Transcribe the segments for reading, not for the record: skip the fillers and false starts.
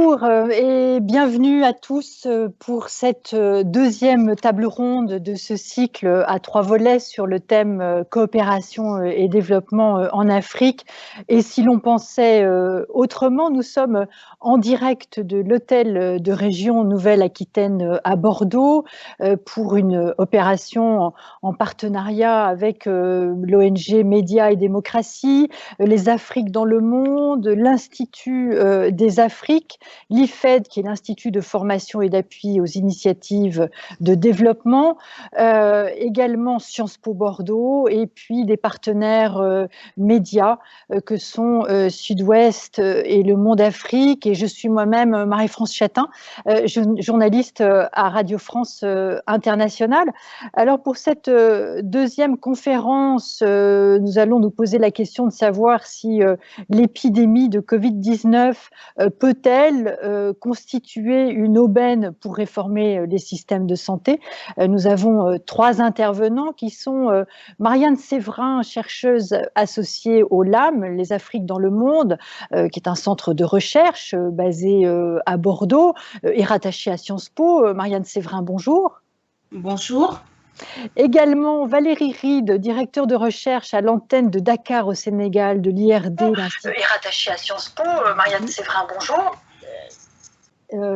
Bonjour et bienvenue à tous pour cette deuxième table ronde de ce cycle à 3 volets sur le thème coopération et développement en Afrique. Et si l'on pensait autrement, nous sommes en direct de l'hôtel de région Nouvelle-Aquitaine à Bordeaux pour une opération en partenariat avec l'ONG Médias et Démocratie, les Afriques dans le monde, l'Institut des Afriques, l'IFED, qui est l'Institut de formation et d'appui aux initiatives de développement, également Sciences Po Bordeaux, et puis des partenaires médias que sont Sud-Ouest et Le Monde Afrique. Et je suis moi-même Marie-France Chatin, journaliste à Radio France Internationale. Alors pour cette deuxième conférence, nous allons nous poser la question de savoir si l'épidémie de Covid-19 peut-elle constituer une aubaine pour réformer les systèmes de santé. Nous avons 3 intervenants qui sont Marianne Séverin, chercheuse associée au LAM, les Afriques dans le monde, qui est un centre de recherche basé à Bordeaux et rattaché à Sciences Po. Marianne Séverin, bonjour. Bonjour. Également Valérie Reed, directeur de recherche à l'antenne de Dakar au Sénégal de l'IRD. Et rattachée à Sciences Po. Marianne Séverin, bonjour.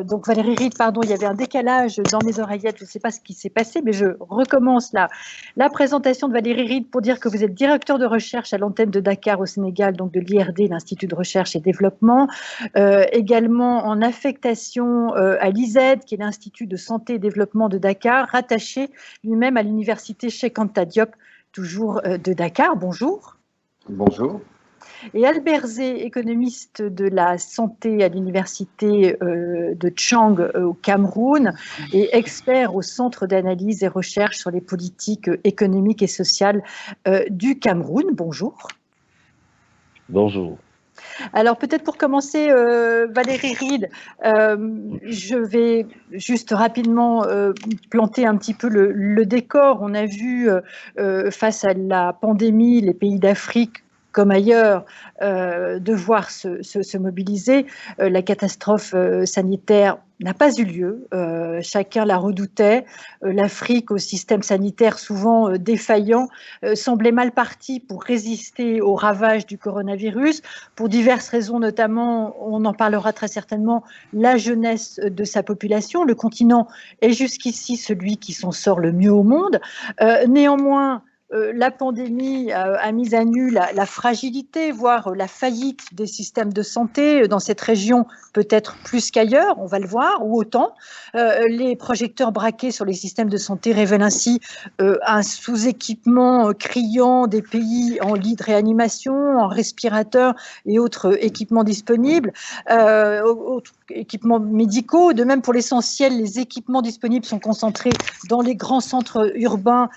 Donc Valérie Reed, pardon, il y avait un décalage dans mes oreillettes, je ne sais pas ce qui s'est passé, mais je recommence la présentation de Valérie Reed pour dire que vous êtes directeur de recherche à l'antenne de Dakar au Sénégal, donc de l'IRD, l'Institut de recherche et développement, également en affectation à l'IZ, qui est l'Institut de santé et développement de Dakar, rattaché lui-même à l'université Cheikh Anta Diop, toujours de Dakar. Bonjour. Bonjour. Et Albert Zé, économiste de la santé à l'université de Tchang au Cameroun et expert au Centre d'analyse et recherche sur les politiques économiques et sociales du Cameroun. Bonjour. Bonjour. Alors peut-être pour commencer, Valérie Reed, je vais juste rapidement planter un petit peu le décor. On a vu face à la pandémie, les pays d'Afrique comme ailleurs, devoir se mobiliser. La catastrophe sanitaire n'a pas eu lieu. Chacun la redoutait. L'Afrique, au système sanitaire souvent défaillant, semblait mal partie pour résister aux ravages du coronavirus, pour diverses raisons, notamment, on en parlera très certainement, la jeunesse de sa population. Le continent est jusqu'ici celui qui s'en sort le mieux au monde. Néanmoins, la pandémie a mis à nu la fragilité, voire la faillite des systèmes de santé dans cette région, peut-être plus qu'ailleurs, on va le voir, ou autant. Les projecteurs braqués sur les systèmes de santé révèlent ainsi un sous-équipement criant des pays en lits de réanimation, en respirateurs et autres équipements disponibles, autres équipements médicaux. De même, pour l'essentiel, les équipements disponibles sont concentrés dans les grands centres urbains,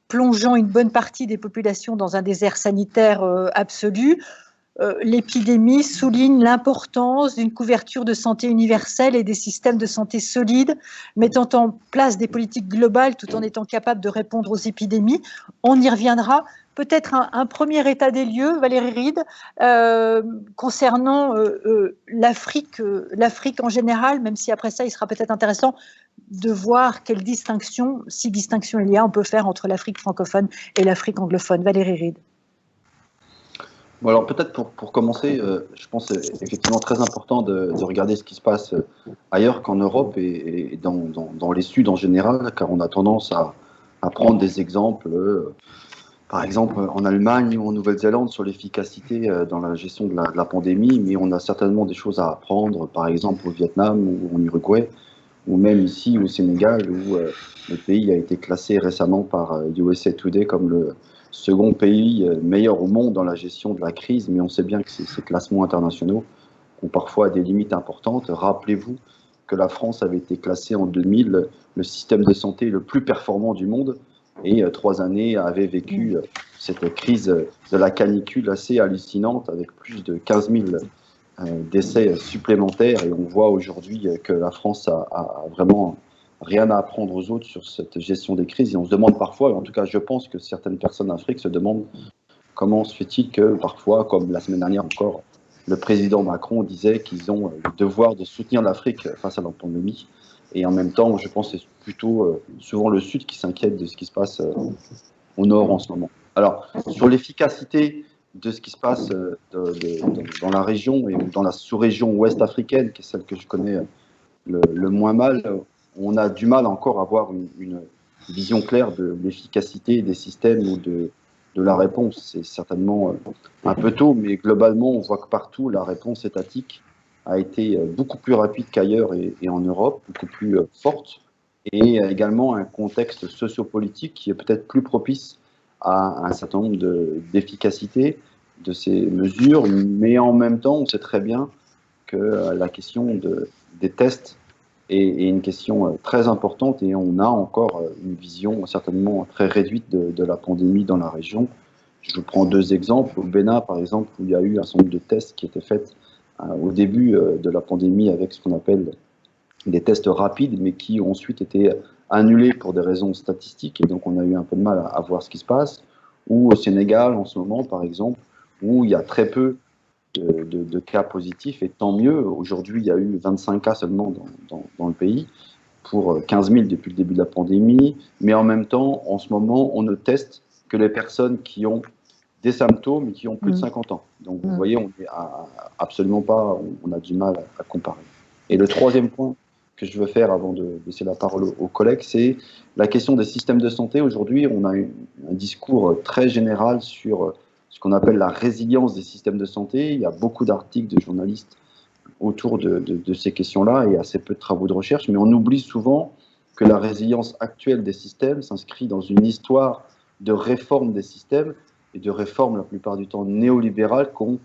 plongeant une bonne partie des populations dans un désert sanitaire absolu. L'épidémie souligne l'importance d'une couverture de santé universelle et des systèmes de santé solides, mettant en place des politiques globales tout en étant capable de répondre aux épidémies. On y reviendra. Peut-être un premier état des lieux, Valérie Reed, concernant l'Afrique en général, même si après ça, il sera peut-être intéressant de voir quelle distinction, si distinction il y a, on peut faire entre l'Afrique francophone et l'Afrique anglophone. Valérie Reed. Bon, alors peut-être pour commencer, je pense effectivement très important de regarder ce qui se passe ailleurs qu'en Europe et dans les Suds en général, car on a tendance à prendre des exemples, par exemple en Allemagne ou en Nouvelle-Zélande sur l'efficacité dans la gestion de la pandémie, mais on a certainement des choses à apprendre, par exemple au Vietnam ou en Uruguay, ou même ici au Sénégal, où le pays a été classé récemment par USA Today comme le second pays meilleur au monde dans la gestion de la crise, mais on sait bien que ces classements internationaux ont parfois des limites importantes. Rappelez-vous que la France avait été classée en 2000 le système de santé le plus performant du monde, et 3 années avait vécu cette crise de la canicule assez hallucinante, avec plus de 15 000 décès supplémentaires, et on voit aujourd'hui que la France a vraiment rien à apprendre aux autres sur cette gestion des crises, et on se demande parfois, en tout cas je pense que certaines personnes en Afrique se demandent comment se fait-il que parfois, comme la semaine dernière encore, le président Macron disait qu'ils ont le devoir de soutenir l'Afrique face à la pandémie. Et en même temps, je pense que c'est plutôt souvent le Sud qui s'inquiète de ce qui se passe au Nord en ce moment. Alors, sur l'efficacité de ce qui se passe dans la région et dans la sous-région ouest africaine, qui est celle que je connais le moins mal, on a du mal encore à avoir une vision claire de l'efficacité des systèmes ou de la réponse. C'est certainement un peu tôt, mais globalement, on voit que partout, la réponse étatique a été beaucoup plus rapide qu'ailleurs et en Europe, beaucoup plus forte, et également un contexte sociopolitique qui est peut-être plus propice à un certain nombre d'efficacité de ces mesures, mais en même temps, on sait très bien que la question des tests est une question très importante et on a encore une vision certainement très réduite de la pandémie dans la région. Je vous prends deux exemples. Au Bénin, par exemple, où il y a eu un certain nombre de tests qui étaient faits au début de la pandémie avec ce qu'on appelle des tests rapides, mais qui ont ensuite été annulés pour des raisons statistiques, et donc on a eu un peu de mal à voir ce qui se passe. Ou au Sénégal, en ce moment, par exemple, où il y a très peu de cas positifs, et tant mieux. Aujourd'hui, il y a eu 25 cas seulement dans le pays, pour 15 000 depuis le début de la pandémie, mais en même temps, en ce moment, on ne teste que les personnes qui ont des symptômes et qui ont plus de 50 ans. Donc, vous voyez, on n'est absolument pas, on a du mal à comparer. Et le troisième point que je veux faire avant de laisser la parole aux collègues, c'est la question des systèmes de santé. Aujourd'hui, on a un discours très général sur ce qu'on appelle la résilience des systèmes de santé. Il y a beaucoup d'articles de journalistes autour de ces questions-là et assez peu de travaux de recherche, mais on oublie souvent que la résilience actuelle des systèmes s'inscrit dans une histoire de réforme des systèmes et de réformes la plupart du temps néolibérales qui ont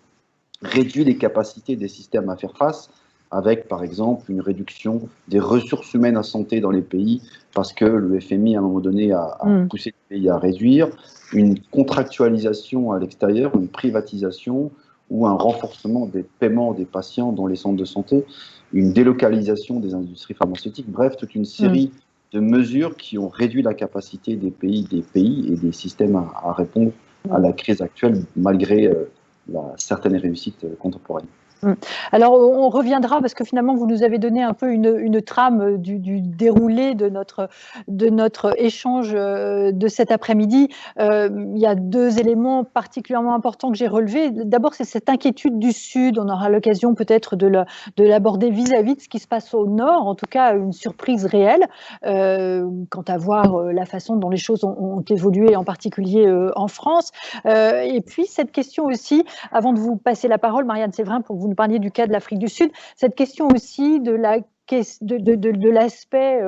réduit les capacités des systèmes à faire face, avec par exemple une réduction des ressources humaines en santé dans les pays, parce que le FMI à un moment donné a poussé les pays à réduire, une contractualisation à l'extérieur, une privatisation ou un renforcement des paiements des patients dans les centres de santé, une délocalisation des industries pharmaceutiques, bref, toute une série de mesures qui ont réduit la capacité des pays et des systèmes à répondre à la crise actuelle, malgré certaines réussites contemporaines. Alors, on reviendra parce que finalement, vous nous avez donné un peu une trame du déroulé de notre échange de cet après-midi. Il y a deux éléments particulièrement importants que j'ai relevés. D'abord, c'est cette inquiétude du Sud. On aura l'occasion peut-être de l'aborder vis-à-vis de ce qui se passe au Nord, en tout cas une surprise réelle quant à voir la façon dont les choses ont évolué, en particulier en France. Et puis, cette question aussi, avant de vous passer la parole, Marianne Séverin, pour que vous nous parliez du cas de l'Afrique du Sud, cette question aussi de l'aspect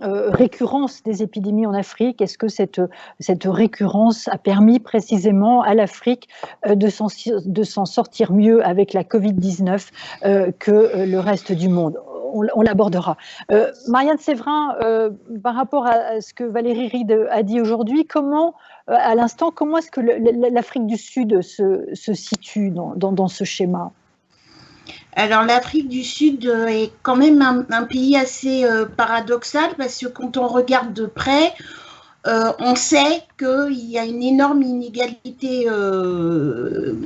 récurrence des épidémies en Afrique. Est-ce que cette récurrence a permis précisément à l'Afrique de s'en sortir mieux avec la Covid-19 que le reste du monde? On l'abordera. Marianne Séverin, par rapport à ce que Valérie Reed a dit aujourd'hui, à l'instant, comment est-ce que l'Afrique du Sud se situe dans ce schéma? Alors, l'Afrique du Sud est quand même un pays assez paradoxal parce que quand on regarde de près, on sait qu'il y a une énorme inégalité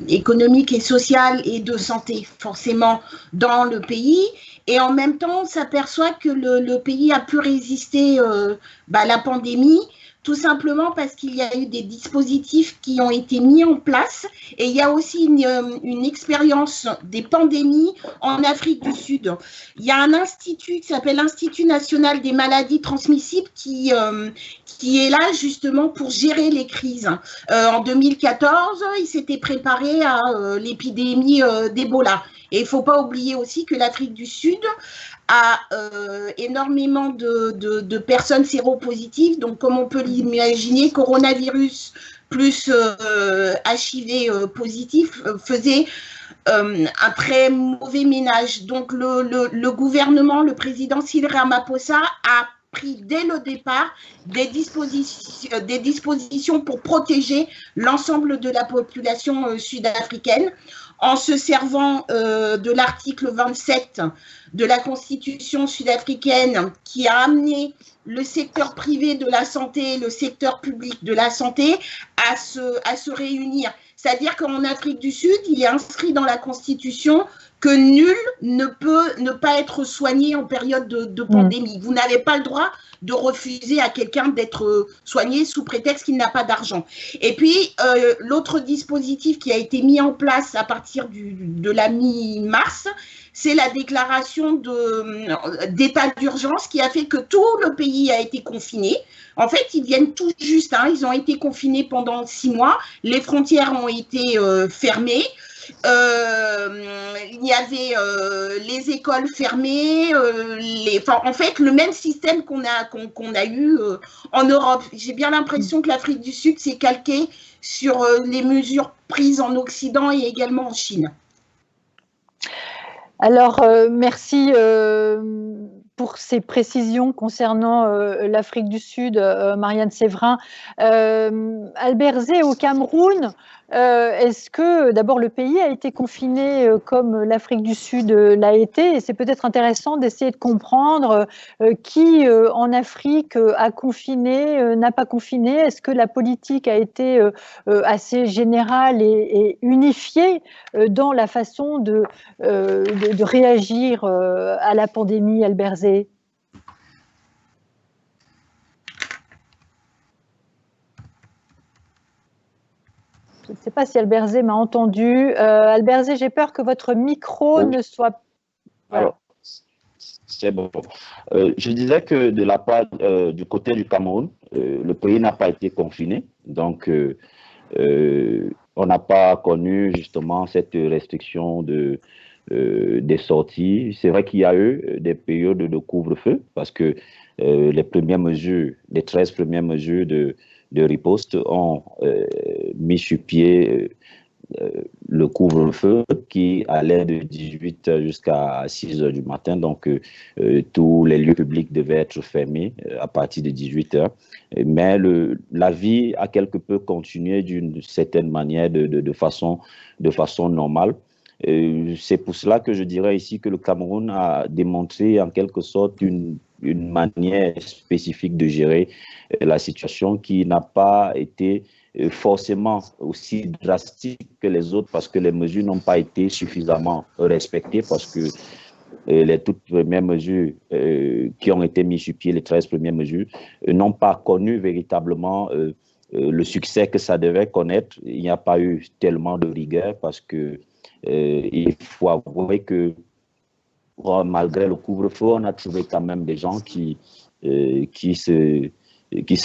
économique et sociale et de santé forcément dans le pays. Et en même temps, on s'aperçoit que le pays a pu résister à la pandémie, tout simplement parce qu'il y a eu des dispositifs qui ont été mis en place. Et il y a aussi une expérience des pandémies en Afrique du Sud. Il y a un institut qui s'appelle l'Institut national des maladies transmissibles qui est là justement pour gérer les crises. En 2014, il s'était préparé à l'épidémie d'Ebola. Et il ne faut pas oublier aussi que l'Afrique du Sud a énormément de personnes séropositives. Donc, comme on peut l'imaginer, coronavirus plus HIV positif faisait un très mauvais ménage. Donc, le gouvernement, le président Cyril Ramaphosa a pris dès le départ des dispositions pour protéger l'ensemble de la population sud-africaine en se servant de l'article 27 de la Constitution sud-africaine qui a amené le secteur privé de la santé et le secteur public de la santé à se réunir. C'est-à-dire qu'en Afrique du Sud, il est inscrit dans la Constitution que nul ne peut ne pas être soigné en période de pandémie. Vous n'avez pas le droit de refuser à quelqu'un d'être soigné sous prétexte qu'il n'a pas d'argent. Et puis, l'autre dispositif qui a été mis en place à partir de la mi-mars, c'est la déclaration d'état d'urgence qui a fait que tout le pays a été confiné. En fait, ils viennent tout juste, hein, ils ont été confinés pendant 6 mois, les frontières ont été fermées. Il y avait les écoles fermées, en fait le même système qu'on a eu en Europe. J'ai bien l'impression que l'Afrique du Sud s'est calquée sur les mesures prises en Occident et également en Chine. Alors, merci pour ces précisions concernant l'Afrique du Sud, Marianne Séverin. Albert Zé, au Cameroun, est-ce que d'abord le pays a été confiné comme l'Afrique du Sud l'a été? Et c'est peut-être intéressant d'essayer de comprendre qui en Afrique a confiné, n'a pas confiné. Est-ce que la politique a été assez générale et unifiée dans la façon de réagir à la pandémie, Albert Zé? Je ne sais pas si Albert Zé m'a entendu. Albert Zé, j'ai peur que votre micro ne soit... Voilà. Alors, c'est bon. Je disais que de la part du côté du Cameroun, le pays n'a pas été confiné. Donc, on n'a pas connu justement cette restriction des sorties. C'est vrai qu'il y a eu des périodes de couvre-feu parce que les premières mesures, les 13 premières mesures de riposte ont mis sur pied le couvre-feu qui allait de 18h jusqu'à 6h du matin. Donc, tous les lieux publics devaient être fermés à partir de 18h. Mais la vie a quelque peu continué d'une certaine manière, de façon normale. C'est pour cela que je dirais ici que le Cameroun a démontré en quelque sorte une manière spécifique de gérer la situation qui n'a pas été forcément aussi drastique que les autres parce que les mesures n'ont pas été suffisamment respectées parce que les toutes premières mesures qui ont été mises sur pied, les 13 premières mesures, n'ont pas connu véritablement le succès que ça devait connaître. Il n'y a pas eu tellement de rigueur parce que il faut avouer que malgré le couvre-feu, on a trouvé quand même des gens qui se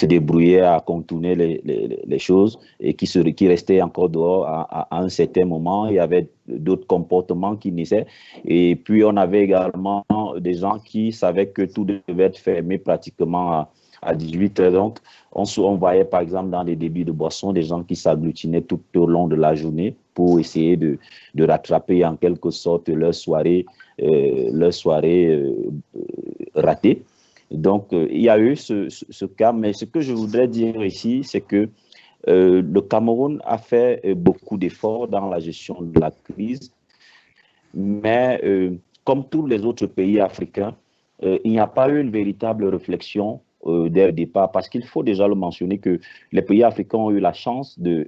débrouillaient à contourner les choses et qui restaient encore dehors à un certain moment. Il y avait d'autres comportements qui naissaient. Et puis, on avait également des gens qui savaient que tout devait être fermé pratiquement à 18h. Donc, on voyait par exemple dans les débits de boissons des gens qui s'agglutinaient tout au long de la journée pour essayer de rattraper en quelque sorte leur soirée ratée. Donc, il y a eu ce cas, mais ce que je voudrais dire ici, c'est que le Cameroun a fait beaucoup d'efforts dans la gestion de la crise, mais comme tous les autres pays africains, il n'y a pas eu une véritable réflexion dès le départ, parce qu'il faut déjà le mentionner que les pays africains ont eu la chance de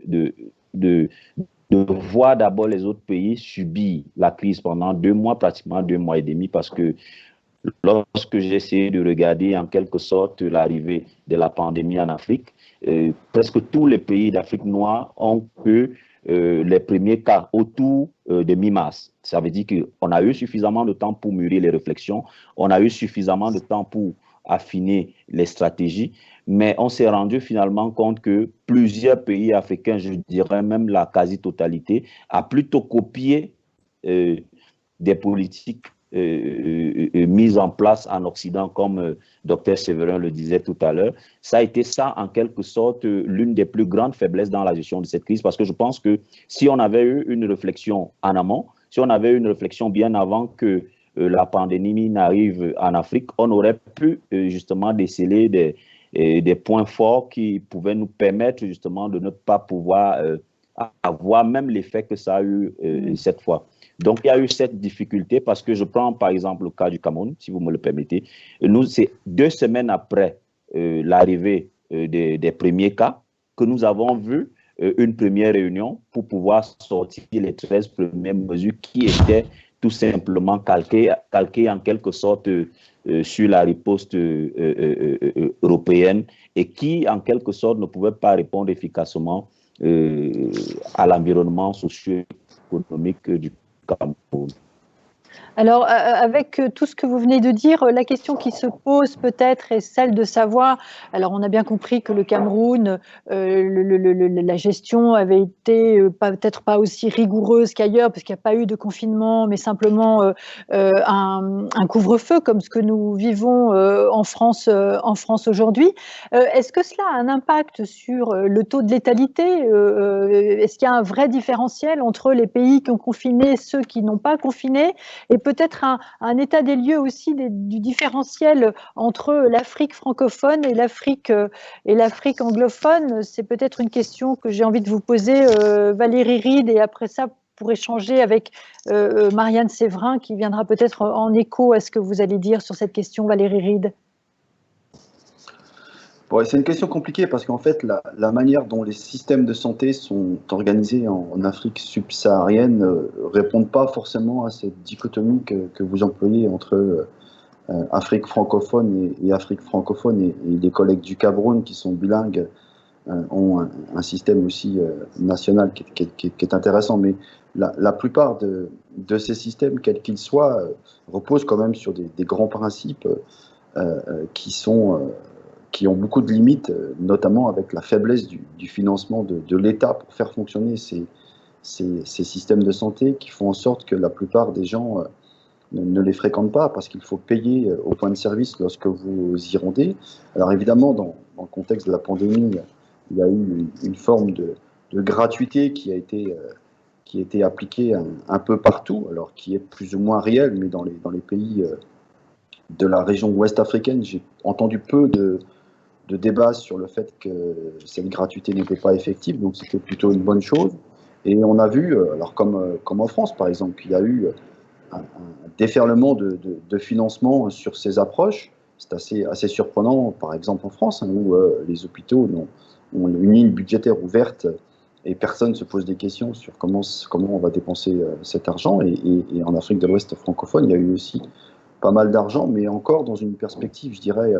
voir d'abord les autres pays subir la crise pendant 2 mois, pratiquement 2 mois et demi, parce que lorsque j'ai essayé de regarder en quelque sorte l'arrivée de la pandémie en Afrique, presque tous les pays d'Afrique noire ont eu les premiers cas autour de mi-mars. Ça veut dire qu'on a eu suffisamment de temps pour mûrir les réflexions, on a eu suffisamment de temps pour affiner les stratégies, mais on s'est rendu finalement compte que plusieurs pays africains, je dirais même la quasi-totalité, a plutôt copié des politiques mise en place en Occident, comme Dr Séverin le disait tout à l'heure. Ça a été ça, en quelque sorte, l'une des plus grandes faiblesses dans la gestion de cette crise, parce que je pense que si on avait eu une réflexion en amont, si on avait eu une réflexion bien avant que la pandémie n'arrive en Afrique, on aurait pu justement déceler des points forts qui pouvaient nous permettre justement de ne pas pouvoir avoir même l'effet que ça a eu cette fois. Donc, il y a eu cette difficulté parce que je prends par exemple le cas du Cameroun, si vous me le permettez. Nous, c'est 2 semaines après l'arrivée des premiers cas que nous avons vu une première réunion pour pouvoir sortir les 13 premières mesures qui étaient tout simplement calquées en quelque sorte sur la riposte européenne et qui, en quelque sorte, ne pouvaient pas répondre efficacement à l'environnement socio-économique du Cameroun. Alors, avec tout ce que vous venez de dire, la question qui se pose peut-être est celle de savoir, alors on a bien compris que le Cameroun, la gestion avait été peut-être pas aussi rigoureuse qu'ailleurs, parce qu'il n'y a pas eu de confinement, mais simplement un couvre-feu comme ce que nous vivons en France aujourd'hui. Est-ce que cela a un impact sur le taux de létalité? Est-ce qu'il y a un vrai différentiel entre les pays qui ont confiné et ceux qui n'ont pas confiné? Et peut-être un état des lieux aussi du différentiel entre l'Afrique francophone et l'Afrique anglophone. C'est peut-être une question que j'ai envie de vous poser, Valérie Reed, et après ça, pour échanger avec Marianne Séverin, qui viendra peut-être en écho à ce que vous allez dire sur cette question, Valérie Reed. Bon, c'est une question compliquée parce qu'en fait, la manière dont les systèmes de santé sont organisés en Afrique subsaharienne ne répondent pas forcément à cette dichotomie que vous employez entre Afrique francophone et Afrique francophone. Et les collègues du Cameroun qui sont bilingues ont un système aussi national qui est intéressant. Mais la plupart de ces systèmes, quels qu'ils soient, reposent quand même sur des grands principes qui ont beaucoup de limites, notamment avec la faiblesse du financement de l'État pour faire fonctionner ces systèmes de santé, qui font en sorte que la plupart des gens ne les fréquentent pas parce qu'il faut payer au point de service lorsque vous y rendez. Alors évidemment, dans le contexte de la pandémie, il y a eu une forme de gratuité qui a été appliquée un peu partout, alors qui est plus ou moins réelle, mais dans les pays de la région ouest africaine, j'ai entendu peu de débats sur le fait que cette gratuité n'était pas effective, donc c'était plutôt une bonne chose. Et on a vu, alors comme en France par exemple, il y a eu un déferlement de financement sur ces approches. C'est assez surprenant, par exemple en France, où les hôpitaux ont une ligne budgétaire ouverte et personne ne se pose des questions sur comment on va dépenser cet argent. Et en Afrique de l'Ouest francophone, il y a eu aussi pas mal d'argent, mais encore dans une perspective, je dirais,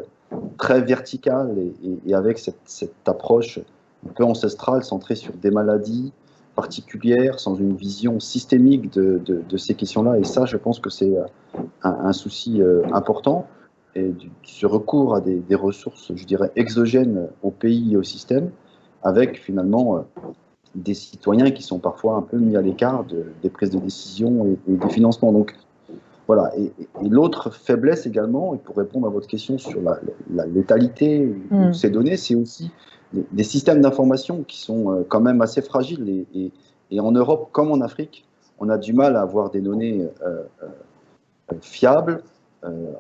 très verticale et avec cette approche un peu ancestrale, centrée sur des maladies particulières, sans une vision systémique de ces questions-là. Et ça, je pense que c'est un souci important. Et ce recours à des ressources, je dirais, exogènes au pays et au système, avec finalement des citoyens qui sont parfois un peu mis à l'écart des prises de décision et des financements. Donc, voilà. Et l'autre faiblesse également, et pour répondre à votre question sur la létalité de ces données, c'est aussi des systèmes d'information qui sont quand même assez fragiles. Et en Europe, comme en Afrique, on a du mal à avoir des données fiables.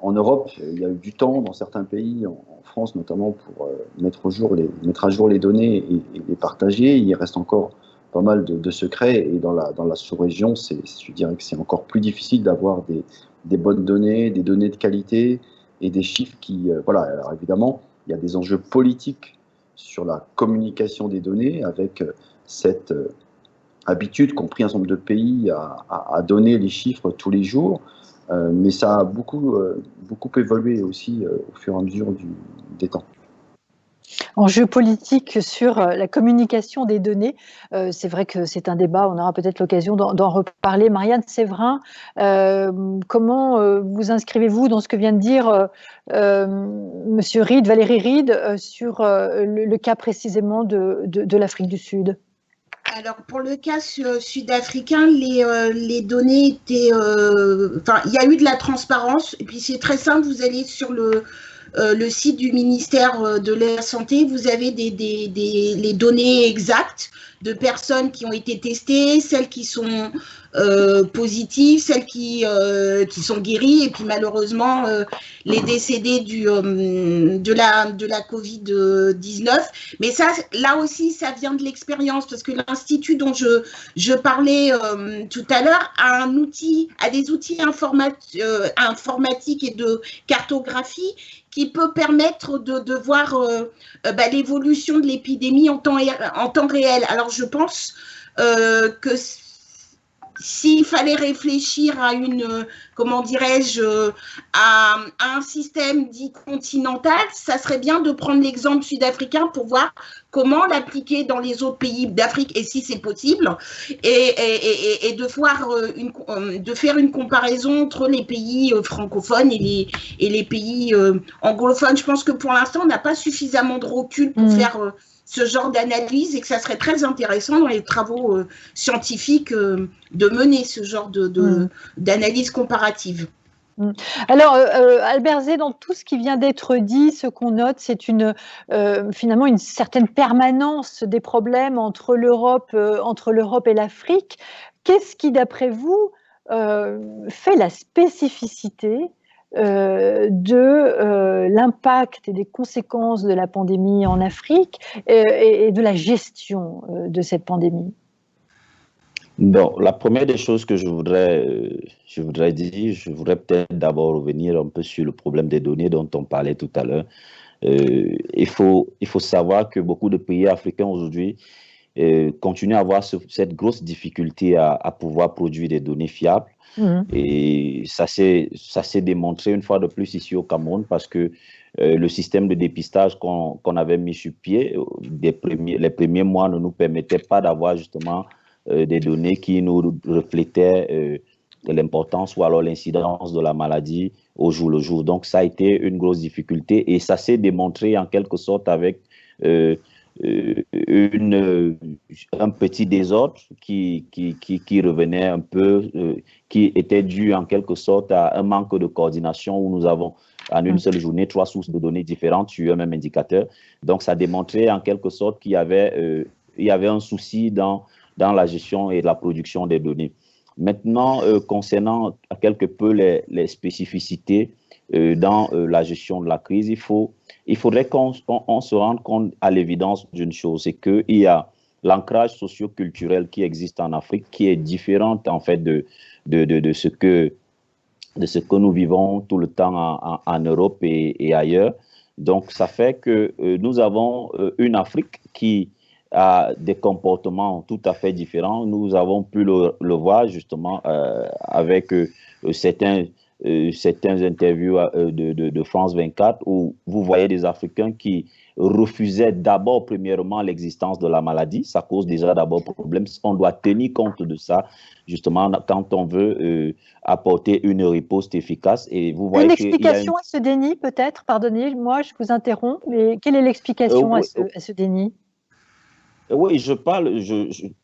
En Europe, il y a eu du temps dans certains pays, en France notamment, pour mettre à jour les données et les partager. Il reste encore pas mal de secrets, et dans la sous-région, je dirais que c'est encore plus difficile d'avoir des bonnes données, des données de qualité et des chiffres qui... voilà, alors évidemment, il y a des enjeux politiques sur la communication des données, avec cette habitude qu'ont pris un certain nombre de pays à donner les chiffres tous les jours, mais ça a beaucoup évolué aussi au fur et à mesure des temps. Enjeu politique sur la communication des données. C'est vrai que c'est un débat, on aura peut-être l'occasion d'en reparler. Marianne Séverin, comment vous inscrivez-vous dans ce que vient de dire Monsieur Reed, Valérie Reed, sur le cas précisément de l'Afrique du Sud? Alors, pour le cas sud-africain, les données étaient... Enfin, il y a eu de la transparence, et puis c'est très simple, vous allez sur le site du ministère de la Santé, vous avez les données exactes de personnes qui ont été testées, celles qui sont positives, celles qui sont guéries, et puis malheureusement les décédés de la Covid-19. Mais ça, là aussi, ça vient de l'expérience, parce que l'Institut dont je parlais tout à l'heure a des outils informatiques et de cartographie qui peut permettre de voir l'évolution de l'épidémie en temps réel. Alors, je pense que s'il fallait réfléchir à à un système dit continental, ça serait bien de prendre l'exemple sud-africain pour voir comment l'appliquer dans les autres pays d'Afrique, et si c'est possible, et de faire une comparaison entre les pays francophones et les pays anglophones. Je pense que pour l'instant, on n'a pas suffisamment de recul pour faire ce genre d'analyse, et que ça serait très intéressant dans les travaux scientifiques de mener ce genre d'analyse comparative. Alors, Albert Zé, dans tout ce qui vient d'être dit, ce qu'on note, c'est finalement une certaine permanence des problèmes entre l'Europe et l'Afrique. Qu'est-ce qui, d'après vous, fait la spécificité de l'impact et des conséquences de la pandémie en Afrique et de la gestion de cette pandémie? Bon, la première des choses que je voudrais dire, je voudrais peut-être d'abord revenir un peu sur le problème des données dont on parlait tout à l'heure. Il faut savoir que beaucoup de pays africains aujourd'hui continuent à avoir cette grosse difficulté à pouvoir produire des données fiables. Et ça s'est démontré une fois de plus ici au Cameroun, parce que le système de dépistage qu'on avait mis sur pied les premiers mois ne nous permettait pas d'avoir justement des données qui nous reflétaient l'importance ou alors l'incidence de la maladie au jour le jour. Donc ça a été une grosse difficulté, et ça s'est démontré en quelque sorte avec un petit désordre qui revenait un peu, qui était dû en quelque sorte à un manque de coordination, où nous avons en une seule journée 3 sources de données différentes sur un même indicateur. Donc ça démontrait en quelque sorte qu'il y avait un souci dans la gestion et la production des données. Maintenant, concernant quelque peu les spécificités dans la gestion de la crise, il faudrait qu'on se rende compte à l'évidence d'une chose, c'est qu'il y a l'ancrage socio-culturel qui existe en Afrique, qui est différent en fait de ce que nous vivons tout le temps en Europe et ailleurs. Donc, ça fait que nous avons une Afrique qui a des comportements tout à fait différents. Nous avons pu le voir justement avec certaines interviews de France 24, où vous voyez des Africains qui refusaient d'abord, premièrement, l'existence de la maladie. Ça cause déjà d'abord problème. On doit tenir compte de ça, justement, quand on veut apporter une riposte efficace. Et vous voyez une explication à ce déni, peut-être? Pardonnez-moi, je vous interromps, mais quelle est l'explication à ce déni? Oui,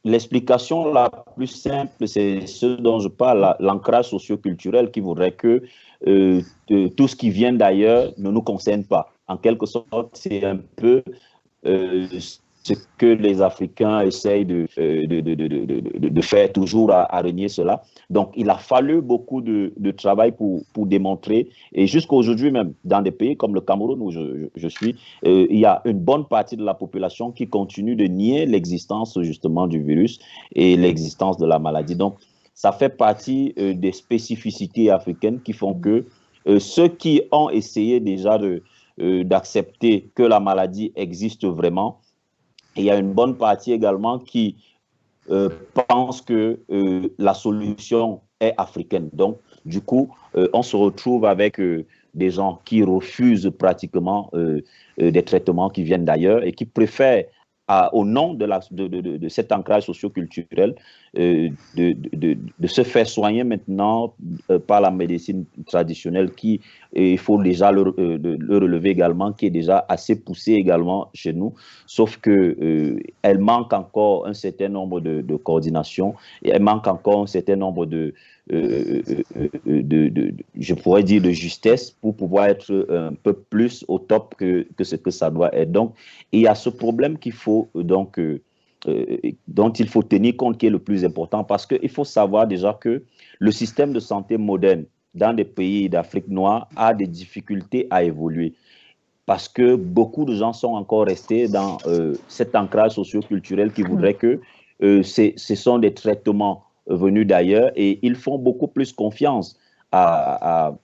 l'explication la plus simple, c'est ce dont je parle, l'ancrage socio-culturel, qui voudrait que tout ce qui vient d'ailleurs ne nous concerne pas. En quelque sorte, c'est un peu ce que les Africains essayent de faire toujours, à renier cela. Donc, il a fallu beaucoup de travail pour démontrer, et jusqu'à aujourd'hui même, dans des pays comme le Cameroun où je suis, il y a une bonne partie de la population qui continue de nier l'existence justement du virus et l'existence de la maladie. Donc, ça fait partie des spécificités africaines qui font que ceux qui ont essayé déjà d'accepter que la maladie existe vraiment, il y a une bonne partie également qui pense que la solution est africaine. Donc, du coup, on se retrouve avec des gens qui refusent pratiquement des traitements qui viennent d'ailleurs et qui préfèrent, au nom de cet ancrage socio-culturel, de se faire soigner maintenant par la médecine traditionnelle qui, il faut déjà le relever également, qui est déjà assez poussée également chez nous, sauf qu'elle manque encore un certain nombre de coordination, et elle manque encore un certain nombre je pourrais dire, de justesse pour pouvoir être un peu plus au top que ce que ça doit être. Donc, il y a ce problème qu'il faut donc dont il faut tenir compte, qui est le plus important, parce qu'il faut savoir déjà que le système de santé moderne dans des pays d'Afrique noire a des difficultés à évoluer, parce que beaucoup de gens sont encore restés dans cet ancrage socio-culturel qui voudrait que ce sont des traitements venus d'ailleurs, et ils font beaucoup plus confiance à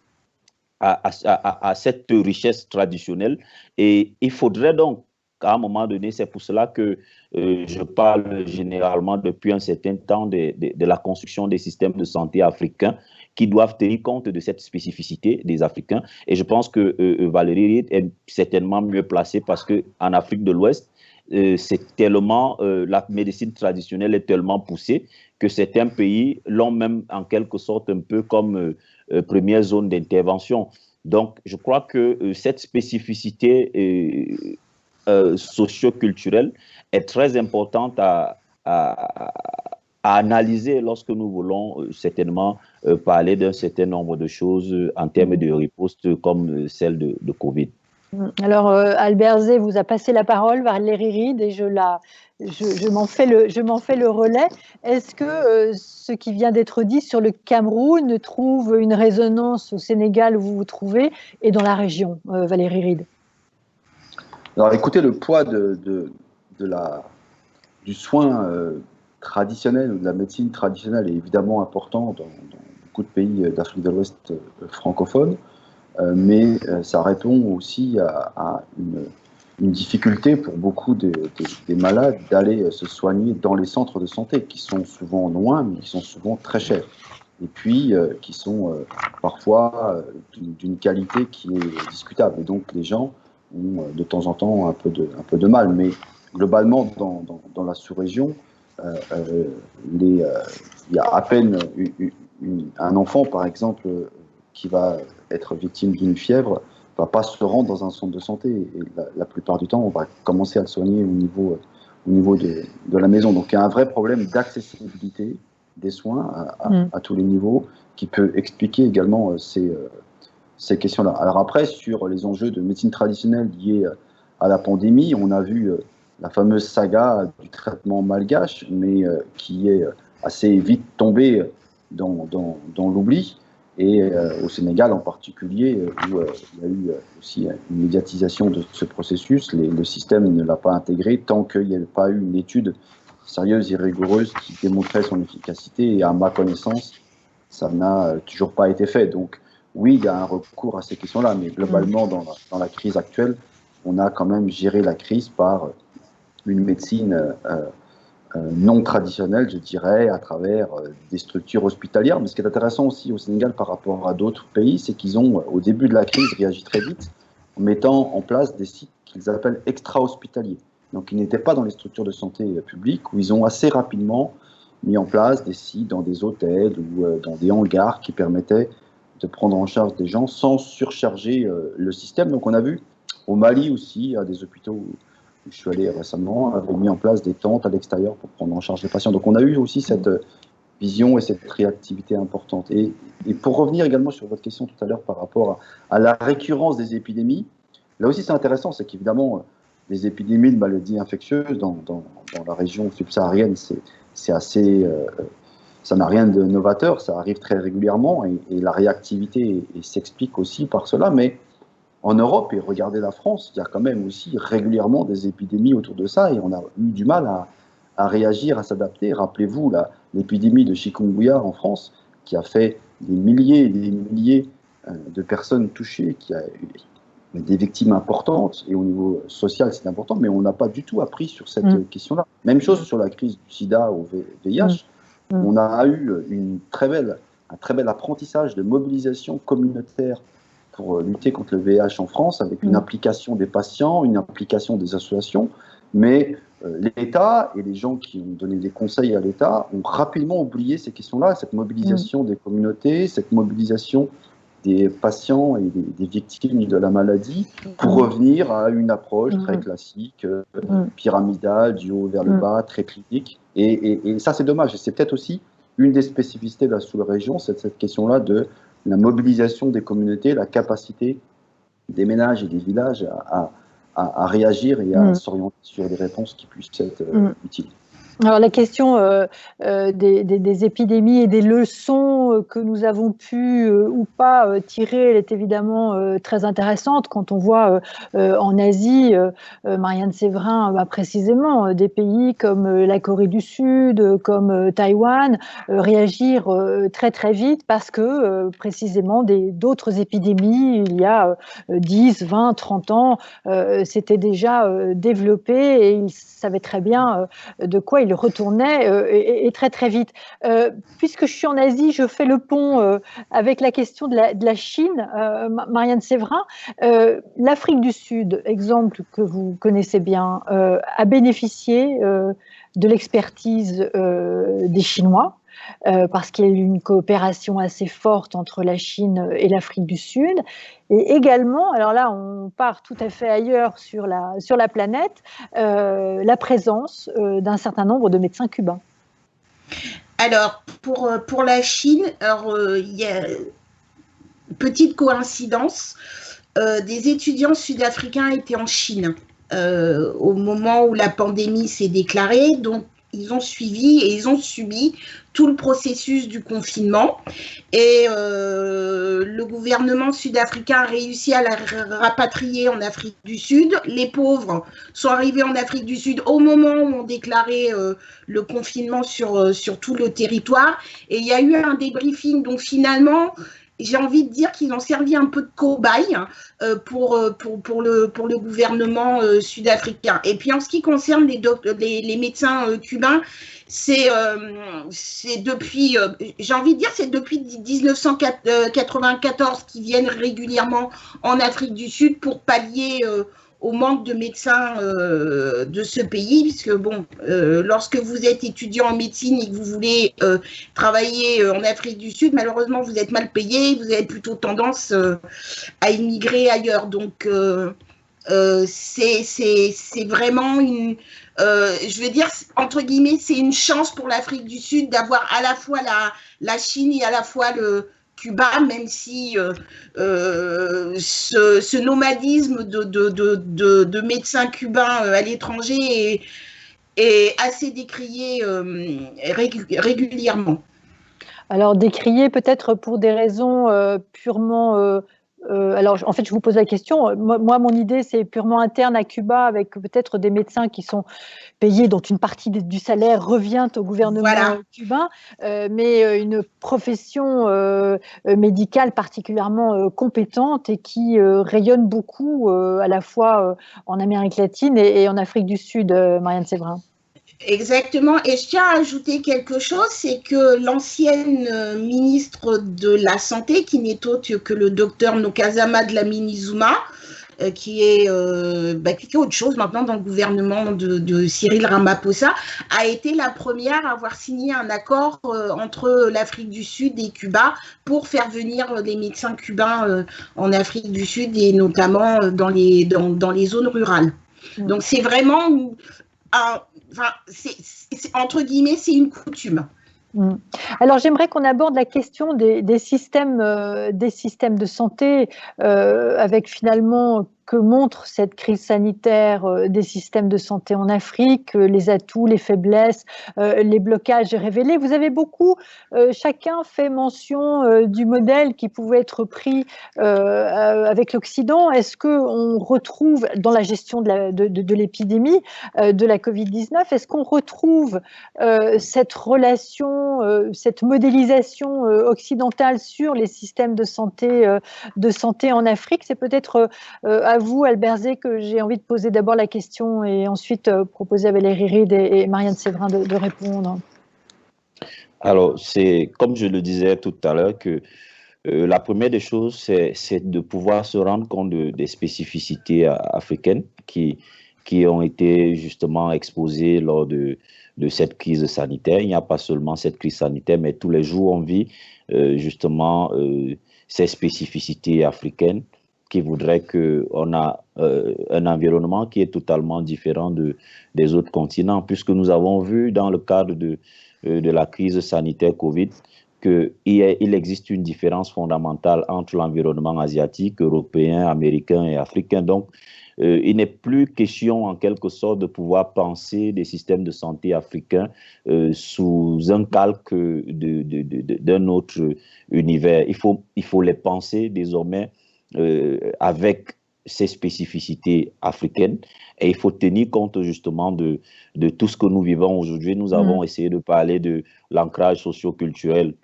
cette richesse traditionnelle. Et il faudrait donc, à un moment donné, c'est pour cela que je parle généralement depuis un certain temps de la construction des systèmes de santé africains qui doivent tenir compte de cette spécificité des Africains. Et je pense que Valérie Reid est certainement mieux placée parce qu'en Afrique de l'Ouest, c'est tellement, la médecine traditionnelle est tellement poussée que certains pays l'ont même en quelque sorte un peu comme première zone d'intervention. Donc, je crois que cette spécificité socio-culturelle est très importante à analyser lorsque nous voulons certainement parler d'un certain nombre de choses en termes de riposte comme celle de Covid. Alors, Albert Zé vous a passé la parole, Valérie Reid, et je m'en fais le relais. Est-ce que ce qui vient d'être dit sur le Cameroun trouve une résonance au Sénégal où vous vous trouvez et dans la région, Valérie Reid? Alors, écoutez, le poids du soin traditionnel ou de la médecine traditionnelle est évidemment important dans beaucoup de pays d'Afrique de l'Ouest francophone. Mais ça répond aussi à une difficulté pour beaucoup des malades d'aller se soigner dans les centres de santé, qui sont souvent loin, mais qui sont souvent très chers. Et puis, qui sont parfois d'une qualité qui est discutable. Et donc, les gens ont de temps en temps un peu de mal. Mais globalement, dans la sous-région, il y a à peine un enfant, par exemple, qui va être victime d'une fièvre, ne va pas se rendre dans un centre de santé. Et la plupart du temps, on va commencer à le soigner au niveau de la maison. Donc il y a un vrai problème d'accessibilité des soins à tous les niveaux qui peut expliquer également ces questions-là. Alors après, sur les enjeux de médecine traditionnelle liés à la pandémie, on a vu la fameuse saga du traitement malgache, mais qui est assez vite tombée dans l'oubli. Et au Sénégal en particulier, où il y a eu aussi une médiatisation de ce processus, le système ne l'a pas intégré tant qu'il n'y avait pas eu une étude sérieuse et rigoureuse qui démontrait son efficacité. Et à ma connaissance, ça n'a toujours pas été fait. Donc oui, il y a un recours à ces questions-là, mais globalement, dans la crise actuelle, on a quand même géré la crise par une médecine non traditionnelle, je dirais, à travers des structures hospitalières. Mais ce qui est intéressant aussi au Sénégal par rapport à d'autres pays, c'est qu'ils ont, au début de la crise, réagi très vite en mettant en place des sites qu'ils appellent extra-hospitaliers. Donc, ils n'étaient pas dans les structures de santé publiques, où ils ont assez rapidement mis en place des sites dans des hôtels ou dans des hangars qui permettaient de prendre en charge des gens sans surcharger le système. Donc, on a vu au Mali aussi, à des hôpitaux où je suis allé récemment, avait mis en place des tentes à l'extérieur pour prendre en charge les patients. Donc on a eu aussi cette vision et cette réactivité importante. Et pour revenir également sur votre question tout à l'heure par rapport à la récurrence des épidémies, là aussi c'est intéressant, c'est qu'évidemment les épidémies de maladies infectieuses dans la région subsaharienne, c'est assez... ça n'a rien de novateur, ça arrive très régulièrement et la réactivité s'explique aussi par cela, mais en Europe, et regardez la France, il y a quand même aussi régulièrement des épidémies autour de ça et on a eu du mal à réagir, à s'adapter. Rappelez-vous l'épidémie de chikungunya en France qui a fait des milliers et des milliers de personnes touchées, qui a eu des victimes importantes et au niveau social c'est important, mais on n'a pas du tout appris sur cette question-là. Même chose sur la crise du sida au VIH, on a eu un très bel apprentissage de mobilisation communautaire pour lutter contre le VIH en France, avec une implication des patients, une implication des associations, mais l'État et les gens qui ont donné des conseils à l'État ont rapidement oublié ces questions-là, cette mobilisation des communautés, cette mobilisation des patients et des victimes de la maladie, pour revenir à une approche très classique, pyramidale, du haut vers le bas, très clinique. Et ça, c'est dommage. Et c'est peut-être aussi une des spécificités de la sous-région, c'est cette question-là de la mobilisation des communautés, la capacité des ménages et des villages à réagir et à s'orienter sur des réponses qui puissent être utiles. Alors la question des épidémies et des leçons que nous avons pu ou pas tirer, elle est évidemment très intéressante quand on voit en Asie, Marianne Séverin, précisément des pays comme la Corée du Sud, comme Taïwan, réagir très très vite parce que précisément d'autres épidémies, il y a 10, 20, 30 ans, s'étaient déjà développées et ils savaient très bien de quoi il retournait et très très vite. Puisque je suis en Asie, je fais le pont avec la question de la Chine, Marianne Séverin. L'Afrique du Sud, exemple que vous connaissez bien, a bénéficié de l'expertise des Chinois. Parce qu'il y a eu une coopération assez forte entre la Chine et l'Afrique du Sud. Et également, alors là, on part tout à fait ailleurs sur la planète, la présence d'un certain nombre de médecins cubains. Alors, pour la Chine, il y a une petite coïncidence. Des étudiants sud-africains étaient en Chine au moment où la pandémie s'est déclarée. Donc, ils ont suivi et ils ont subi tout le processus du confinement. Et le gouvernement sud-africain a réussi à la rapatrier en Afrique du Sud. Les pauvres sont arrivés en Afrique du Sud au moment où on déclarait le confinement sur tout le territoire. Et il y a eu un débriefing. Donc finalement, j'ai envie de dire qu'ils ont servi un peu de cobaye pour le gouvernement sud-africain. Et puis en ce qui concerne les médecins cubains, c'est depuis, j'ai envie de dire, c'est depuis 1994 qu'ils viennent régulièrement en Afrique du Sud pour pallier au manque de médecins de ce pays, puisque bon, lorsque vous êtes étudiant en médecine et que vous voulez travailler en Afrique du Sud, malheureusement vous êtes mal payé, vous avez plutôt tendance à immigrer ailleurs. Donc c'est vraiment une, je veux dire, entre guillemets, c'est une chance pour l'Afrique du Sud d'avoir à la fois la Chine et à la fois le Cuba, même si ce nomadisme de médecins cubains à l'étranger est assez décrié régulièrement. Alors décrié peut-être pour des raisons purement... alors, en fait, je vous pose la question. Moi, mon idée, c'est purement interne à Cuba, avec peut-être des médecins qui sont payés, dont une partie du salaire revient au gouvernement cubain, mais une profession médicale particulièrement compétente et qui rayonne beaucoup à la fois en Amérique latine et en Afrique du Sud, Marianne Séverin. Exactement, et je tiens à ajouter quelque chose, c'est que l'ancienne ministre de la Santé, qui n'est autre que le docteur Nkosazana Dlamini-Zuma, qui est autre chose maintenant dans le gouvernement de Cyril Ramaphosa, a été la première à avoir signé un accord entre l'Afrique du Sud et Cuba pour faire venir les médecins cubains en Afrique du Sud et notamment dans les zones rurales. Donc c'est vraiment... entre guillemets, c'est une coutume. Alors, j'aimerais qu'on aborde la question des systèmes de santé avec finalement que montre cette crise sanitaire des systèmes de santé en Afrique, les atouts, les faiblesses, les blocages révélés. Vous avez beaucoup, chacun fait mention du modèle qui pouvait être pris avec l'Occident. Est-ce qu'on retrouve dans la gestion de l'épidémie de la Covid-19, est-ce qu'on retrouve cette relation, cette modélisation occidentale sur les systèmes de santé en Afrique? C'est peut-être à vous, Albert Zé, que j'ai envie de poser d'abord la question et ensuite proposer à Valérie Reed et Marianne Séverin de répondre. Alors, c'est comme je le disais tout à l'heure que la première des choses, c'est de pouvoir se rendre compte des spécificités africaines qui ont été justement exposées lors de cette crise sanitaire. Il n'y a pas seulement cette crise sanitaire, mais tous les jours on vit justement ces spécificités africaines qui voudraient qu'on a un environnement qui est totalement différent des autres continents, puisque nous avons vu dans le cadre de la crise sanitaire Covid qu'il existe une différence fondamentale entre l'environnement asiatique, européen, américain et africain. Donc, il n'est plus question en quelque sorte de pouvoir penser des systèmes de santé africains sous un calque d'un autre univers. Il faut les penser désormais avec ces spécificités africaines et il faut tenir compte justement de tout ce que nous vivons aujourd'hui. Nous avons essayé de parler de l'ancrage socio-culturel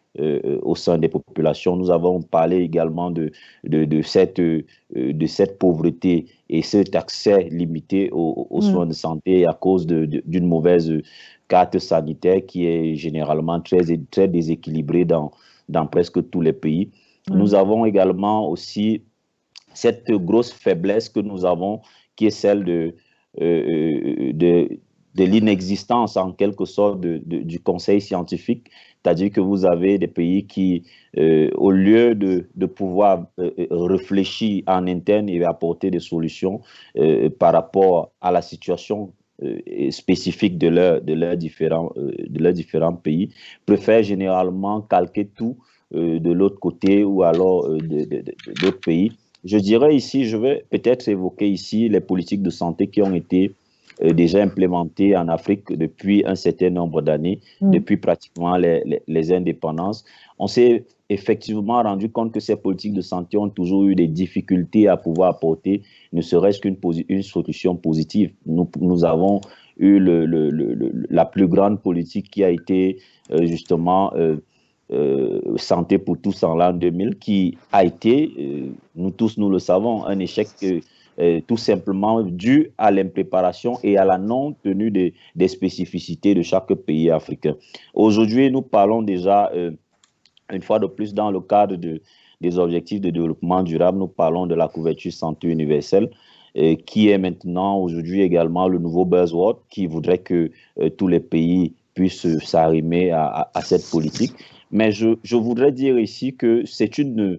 au sein des populations. Nous avons parlé également de cette pauvreté et cet accès limité aux soins de santé à cause d'une mauvaise carte sanitaire qui est généralement très déséquilibrée dans presque tous les pays. Nous avons également aussi cette grosse faiblesse que nous avons, qui est celle de l'inexistence en quelque sorte du conseil scientifique, c'est-à-dire que vous avez des pays qui, au lieu de pouvoir réfléchir en interne et apporter des solutions par rapport à la situation spécifique de leurs différents pays, préfèrent généralement calquer tout de l'autre côté ou alors d'autres pays. Je dirais ici, je vais peut-être évoquer ici les politiques de santé qui ont été déjà implémentées en Afrique depuis un certain nombre d'années, depuis pratiquement les indépendances. On s'est effectivement rendu compte que ces politiques de santé ont toujours eu des difficultés à pouvoir apporter ne serait-ce qu'une solution positive. Nous avons eu la plus grande politique qui a été justement Santé pour tous en l'an 2000, qui a été, nous tous nous le savons, un échec tout simplement dû à l'impréparation et à la non-tenue des spécificités de chaque pays africain. Aujourd'hui, nous parlons déjà, une fois de plus, dans le cadre des objectifs de développement durable, nous parlons de la couverture santé universelle, qui est maintenant aujourd'hui également le nouveau buzzword, qui voudrait que tous les pays puissent s'arrimer à cette politique. Mais je voudrais dire ici que c'est une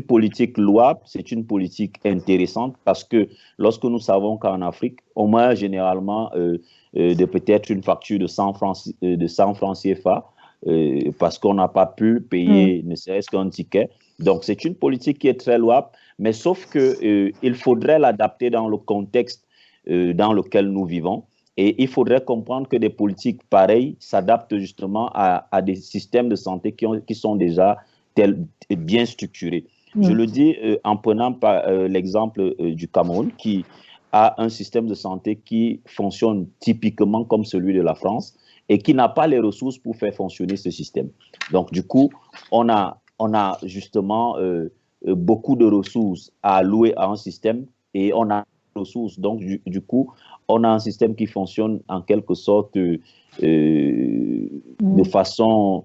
politique louable, c'est une politique intéressante parce que lorsque nous savons qu'en Afrique, on meurt généralement de peut-être une facture de 100 francs CFA parce qu'on n'a pas pu payer ne serait-ce qu'un ticket. Donc, c'est une politique qui est très louable, mais sauf qu'il faudrait l'adapter dans le contexte dans lequel nous vivons. Et il faudrait comprendre que des politiques pareilles s'adaptent justement à des systèmes de santé qui sont déjà bien structurés. Je le dis en prenant l'exemple du Cameroun, qui a un système de santé qui fonctionne typiquement comme celui de la France et qui n'a pas les ressources pour faire fonctionner ce système. Donc, du coup, on a justement beaucoup de ressources à allouer à un système et on a des ressources. Donc, du coup, on a un système qui fonctionne en quelque sorte de façon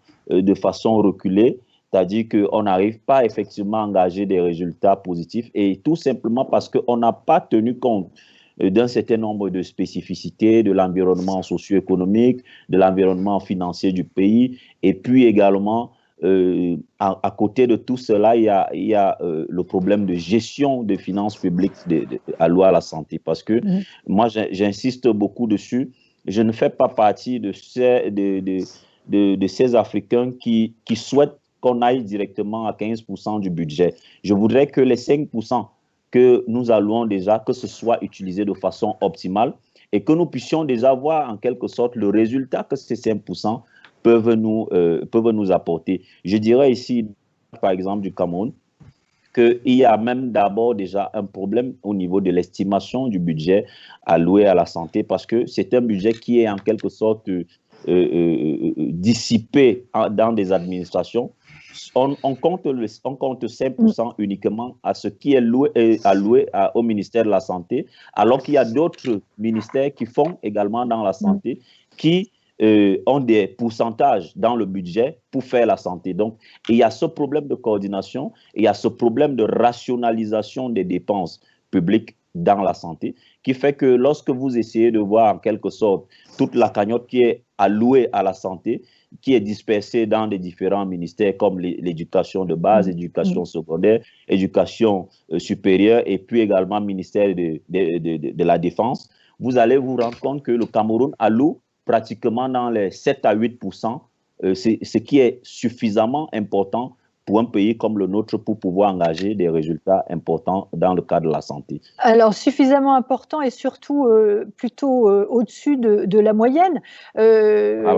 reculée, c'est-à-dire qu'on n'arrive pas effectivement à engager des résultats positifs et tout simplement parce qu'on n'a pas tenu compte d'un certain nombre de spécificités de l'environnement socio-économique, de l'environnement financier du pays et puis également à côté de tout cela, il y a le problème de gestion des finances publiques allouées à la santé. Parce que moi, j'insiste beaucoup dessus. Je ne fais pas partie de ces Africains qui souhaitent qu'on aille directement à 15% du budget. Je voudrais que les 5% que nous allouons déjà, que ce soit utilisé de façon optimale et que nous puissions déjà voir en quelque sorte le résultat que ces 5% peuvent nous apporter. Je dirais ici, par exemple, du Cameroun, qu'il y a même d'abord déjà un problème au niveau de l'estimation du budget alloué à la santé parce que c'est un budget qui est en quelque sorte dissipé dans des administrations. On compte 5% uniquement à ce qui est alloué au ministère de la Santé, alors qu'il y a d'autres ministères qui font également dans la santé, qui ont des pourcentages dans le budget pour faire la santé. Donc, il y a ce problème de coordination, il y a ce problème de rationalisation des dépenses publiques dans la santé, qui fait que lorsque vous essayez de voir en quelque sorte toute la cagnotte qui est allouée à la santé, qui est dispersée dans les différents ministères comme l'éducation de base, l'éducation secondaire, éducation supérieure et puis également ministère de la Défense, vous allez vous rendre compte que le Cameroun alloue pratiquement dans les 7 à 8%, ce qui est suffisamment important pour un pays comme le nôtre pour pouvoir engager des résultats importants dans le cadre de la santé? Alors, suffisamment important et surtout plutôt au-dessus de la moyenne.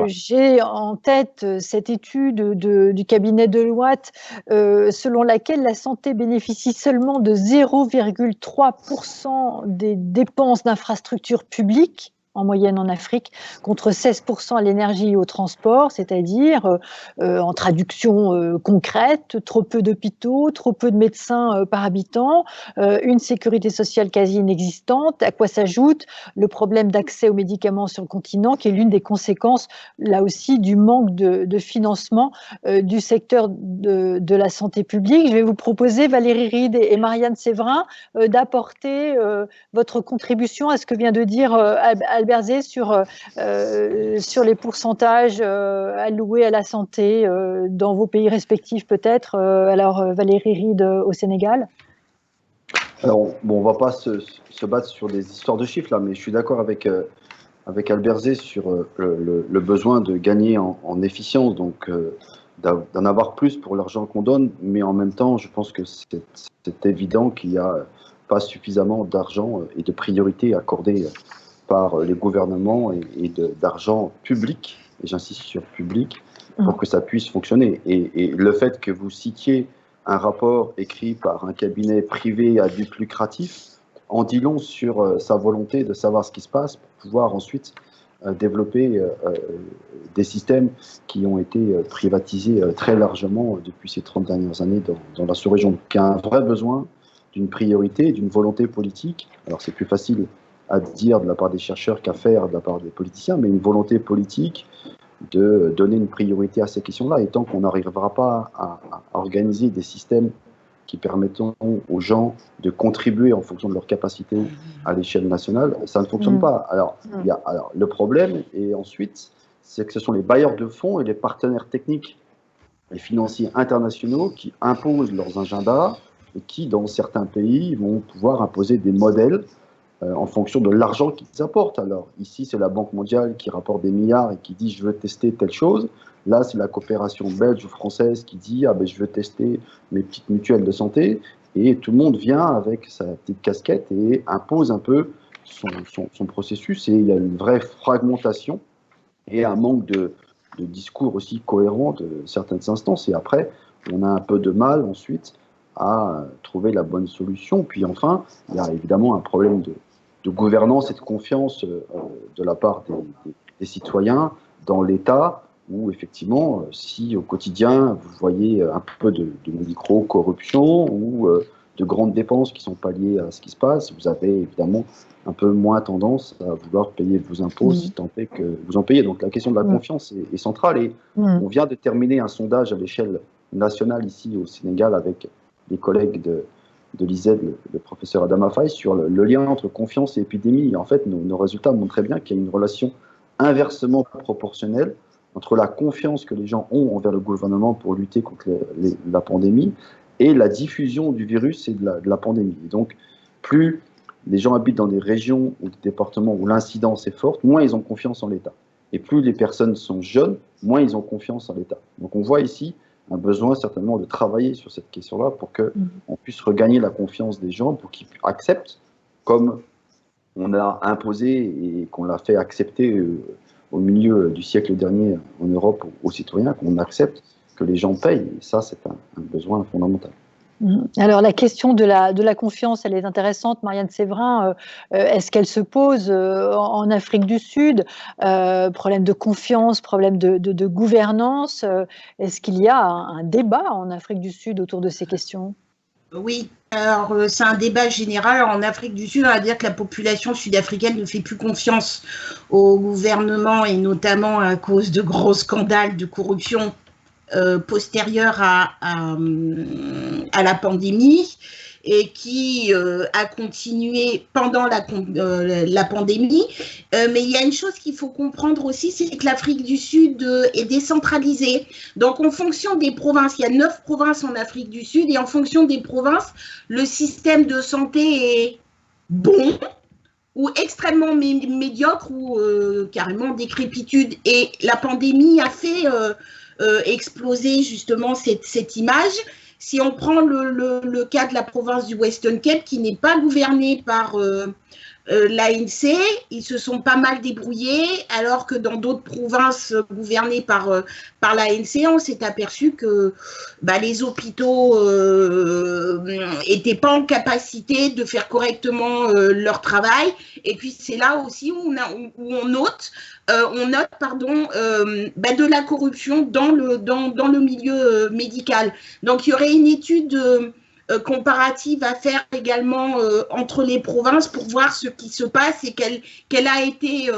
J'ai en tête cette étude du cabinet Deloitte selon laquelle la santé bénéficie seulement de 0,3% des dépenses d'infrastructures publiques en moyenne en Afrique, contre 16% à l'énergie et au transport, c'est-à-dire, en traduction concrète, trop peu d'hôpitaux, trop peu de médecins par habitant, une sécurité sociale quasi inexistante, à quoi s'ajoute le problème d'accès aux médicaments sur le continent, qui est l'une des conséquences, là aussi, du manque de financement du secteur de la santé publique. Je vais vous proposer, Valérie Reed et Marianne Séverin, d'apporter votre contribution à ce que vient de dire Albert Zé sur les pourcentages alloués à la santé dans vos pays respectifs peut-être. Alors Valérie Reed au Sénégal. Alors, bon, on ne va pas se battre sur des histoires de chiffres là, mais je suis d'accord avec Albert Zé sur le besoin de gagner en efficience, donc d'en avoir plus pour l'argent qu'on donne, mais en même temps, je pense que c'est évident qu'il n'y a pas suffisamment d'argent et de priorités accordées par les gouvernements et d'argent public, et j'insiste sur public, pour que ça puisse fonctionner. Et le fait que vous citiez un rapport écrit par un cabinet privé à but lucratif en dit long sur sa volonté de savoir ce qui se passe pour pouvoir ensuite développer des systèmes qui ont été privatisés très largement depuis ces 30 dernières années dans la sous-région. Donc, il y a un vrai besoin d'une priorité, d'une volonté politique. Alors, c'est plus facile à dire de la part des chercheurs qu'à faire de la part des politiciens, mais une volonté politique de donner une priorité à ces questions-là. Et tant qu'on n'arrivera pas à organiser des systèmes qui permettront aux gens de contribuer en fonction de leurs capacités à l'échelle nationale, ça ne fonctionne pas. Alors, le problème, et ensuite, c'est que ce sont les bailleurs de fonds et les partenaires techniques et financiers internationaux qui imposent leurs agendas et qui, dans certains pays, vont pouvoir imposer des modèles en fonction de l'argent qu'ils apportent. Alors, ici, c'est la Banque mondiale qui rapporte des milliards et qui dit « je veux tester telle chose ». Là, c'est la coopération belge ou française qui dit « ah ben, je veux tester mes petites mutuelles de santé ». Et tout le monde vient avec sa petite casquette et impose un peu son processus. Et il y a une vraie fragmentation et un manque de discours aussi cohérent de certaines instances. Et après, on a un peu de mal ensuite à trouver la bonne solution. Puis enfin, il y a évidemment un problème de gouvernance et de confiance de la part des citoyens dans l'État, où effectivement, si au quotidien, vous voyez un peu de micro-corruption ou de grandes dépenses qui sont pas liées à ce qui se passe, vous avez évidemment un peu moins tendance à vouloir payer vos impôts si tant est que vous en payez. Donc la question de la confiance est centrale. Et on vient de terminer un sondage à l'échelle nationale ici au Sénégal avec des collègues de l'ISED, le professeur Adama Faye, sur le lien entre confiance et épidémie. Et en fait, nos résultats montrent très bien qu'il y a une relation inversement proportionnelle entre la confiance que les gens ont envers le gouvernement pour lutter contre la pandémie et la diffusion du virus et de la pandémie. Et donc, plus les gens habitent dans des régions ou des départements où l'incidence est forte, moins ils ont confiance en l'État. Et plus les personnes sont jeunes, moins ils ont confiance en l'État. Donc on voit ici un besoin certainement de travailler sur cette question-là pour qu'on puisse regagner la confiance des gens, pour qu'ils acceptent, comme on a imposé et qu'on l'a fait accepter au milieu du siècle dernier en Europe aux citoyens, qu'on accepte que les gens payent. Et ça, c'est un besoin fondamental. Alors la question de la confiance, elle est intéressante. Marianne Séverin, est-ce qu'elle se pose en Afrique du Sud? Problème de confiance, problème de gouvernance. Est-ce qu'il y a un débat en Afrique du Sud autour de ces questions? Oui, alors c'est un débat général. En Afrique du Sud, on va dire que la population sud-africaine ne fait plus confiance au gouvernement, et notamment à cause de gros scandales de corruption postérieure à la pandémie, et qui a continué pendant la pandémie. Mais il y a une chose qu'il faut comprendre aussi, c'est que l'Afrique du Sud est décentralisée. Donc, en fonction des provinces, il y a 9 provinces en Afrique du Sud, et en fonction des provinces, le système de santé est bon ou extrêmement médiocre ou carrément décrépitude. Et la pandémie a fait exploser justement cette image. Si on prend le cas de la province du Western Cape, qui n'est pas gouvernée par l'ANC, ils se sont pas mal débrouillés, alors que dans d'autres provinces gouvernées par l'ANC, on s'est aperçu que les hôpitaux n'étaient pas en capacité de faire correctement leur travail. Et puis c'est là aussi où on note de la corruption dans le milieu médical. Donc il y aurait une étude comparative à faire également entre les provinces pour voir ce qui se passe et quelle a été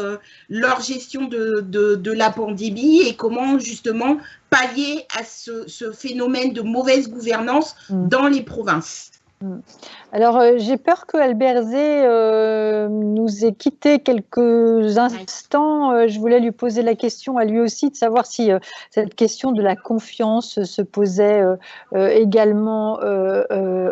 leur gestion de la pandémie et comment justement pallier à ce phénomène de mauvaise gouvernance dans les provinces. Alors, j'ai peur que Albert Zé nous ait quitté quelques instants. Je voulais lui poser la question à lui aussi de savoir si cette question de la confiance se posait également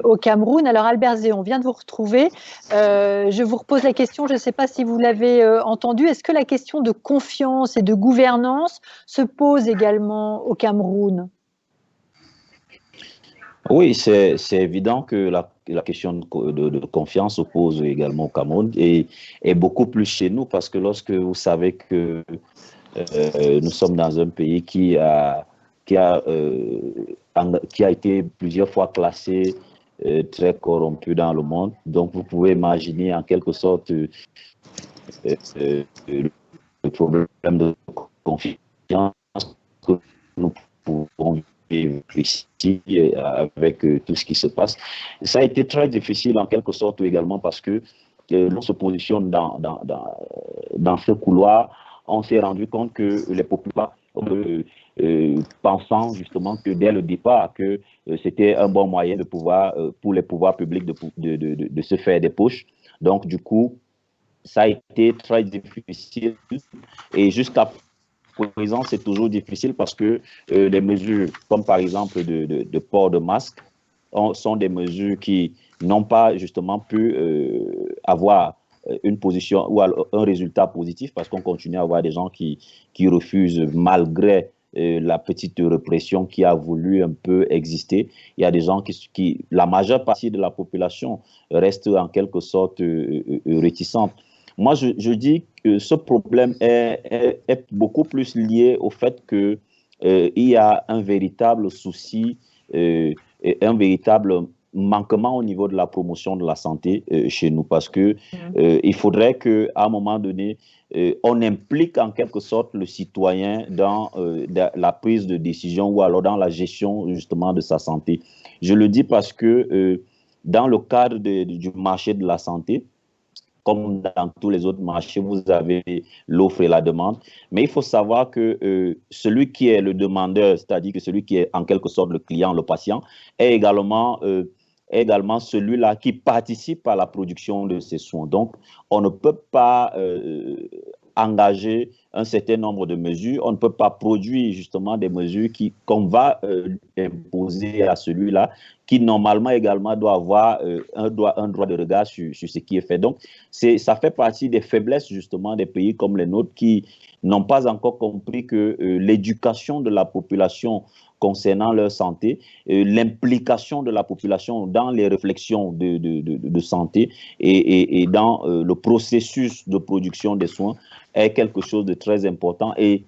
au Cameroun. Alors, Albert Zé, on vient de vous retrouver. Je vous repose la question, je ne sais pas si vous l'avez entendu. Est-ce que la question de confiance et de gouvernance se pose également au Cameroun ? Oui, c'est évident que la question de confiance se pose également au Cameroun et beaucoup plus chez nous, parce que lorsque vous savez que nous sommes dans un pays qui a été plusieurs fois classé très corrompu dans le monde, donc vous pouvez imaginer en quelque sorte le problème de confiance que nous pouvons ici avec tout ce qui se passe. Ça a été très difficile en quelque sorte également parce que l'on se positionne dans ce couloir, on s'est rendu compte que les populations pensant justement que dès le départ que c'était un bon moyen de pouvoir pour les pouvoirs publics de se faire des poches. Donc du coup ça a été très difficile et jusqu'à présent, c'est toujours difficile parce que les mesures, comme par exemple de port de masque, sont des mesures qui n'ont pas justement pu avoir une position ou un résultat positif, parce qu'on continue à avoir des gens qui refusent malgré la petite répression qui a voulu un peu exister. Il y a des gens la majeure partie de la population reste en quelque sorte réticente. Moi, je dis que ce problème est beaucoup plus lié au fait qu'il y a un véritable souci, un véritable manquement au niveau de la promotion de la santé chez nous, parce que il faudrait qu'à un moment donné, on implique en quelque sorte le citoyen dans la prise de décision ou alors dans la gestion justement de sa santé. Je le dis parce que dans le cadre du marché de la santé, comme dans tous les autres marchés, vous avez l'offre et la demande. Mais il faut savoir que celui qui est le demandeur, c'est-à-dire que celui qui est en quelque sorte le client, le patient, est également celui-là qui participe à la production de ces soins. Donc, on ne peut pas engager un certain nombre de mesures, on ne peut pas produire justement des mesures qu'on va imposer à celui-là, qui normalement également doit avoir un droit de regard sur ce qui est fait. Donc, ça fait partie des faiblesses justement des pays comme les nôtres qui n'ont pas encore compris que l'éducation de la population concernant leur santé, l'implication de la population dans les réflexions de santé et dans le processus de production des soins est quelque chose de très important. Et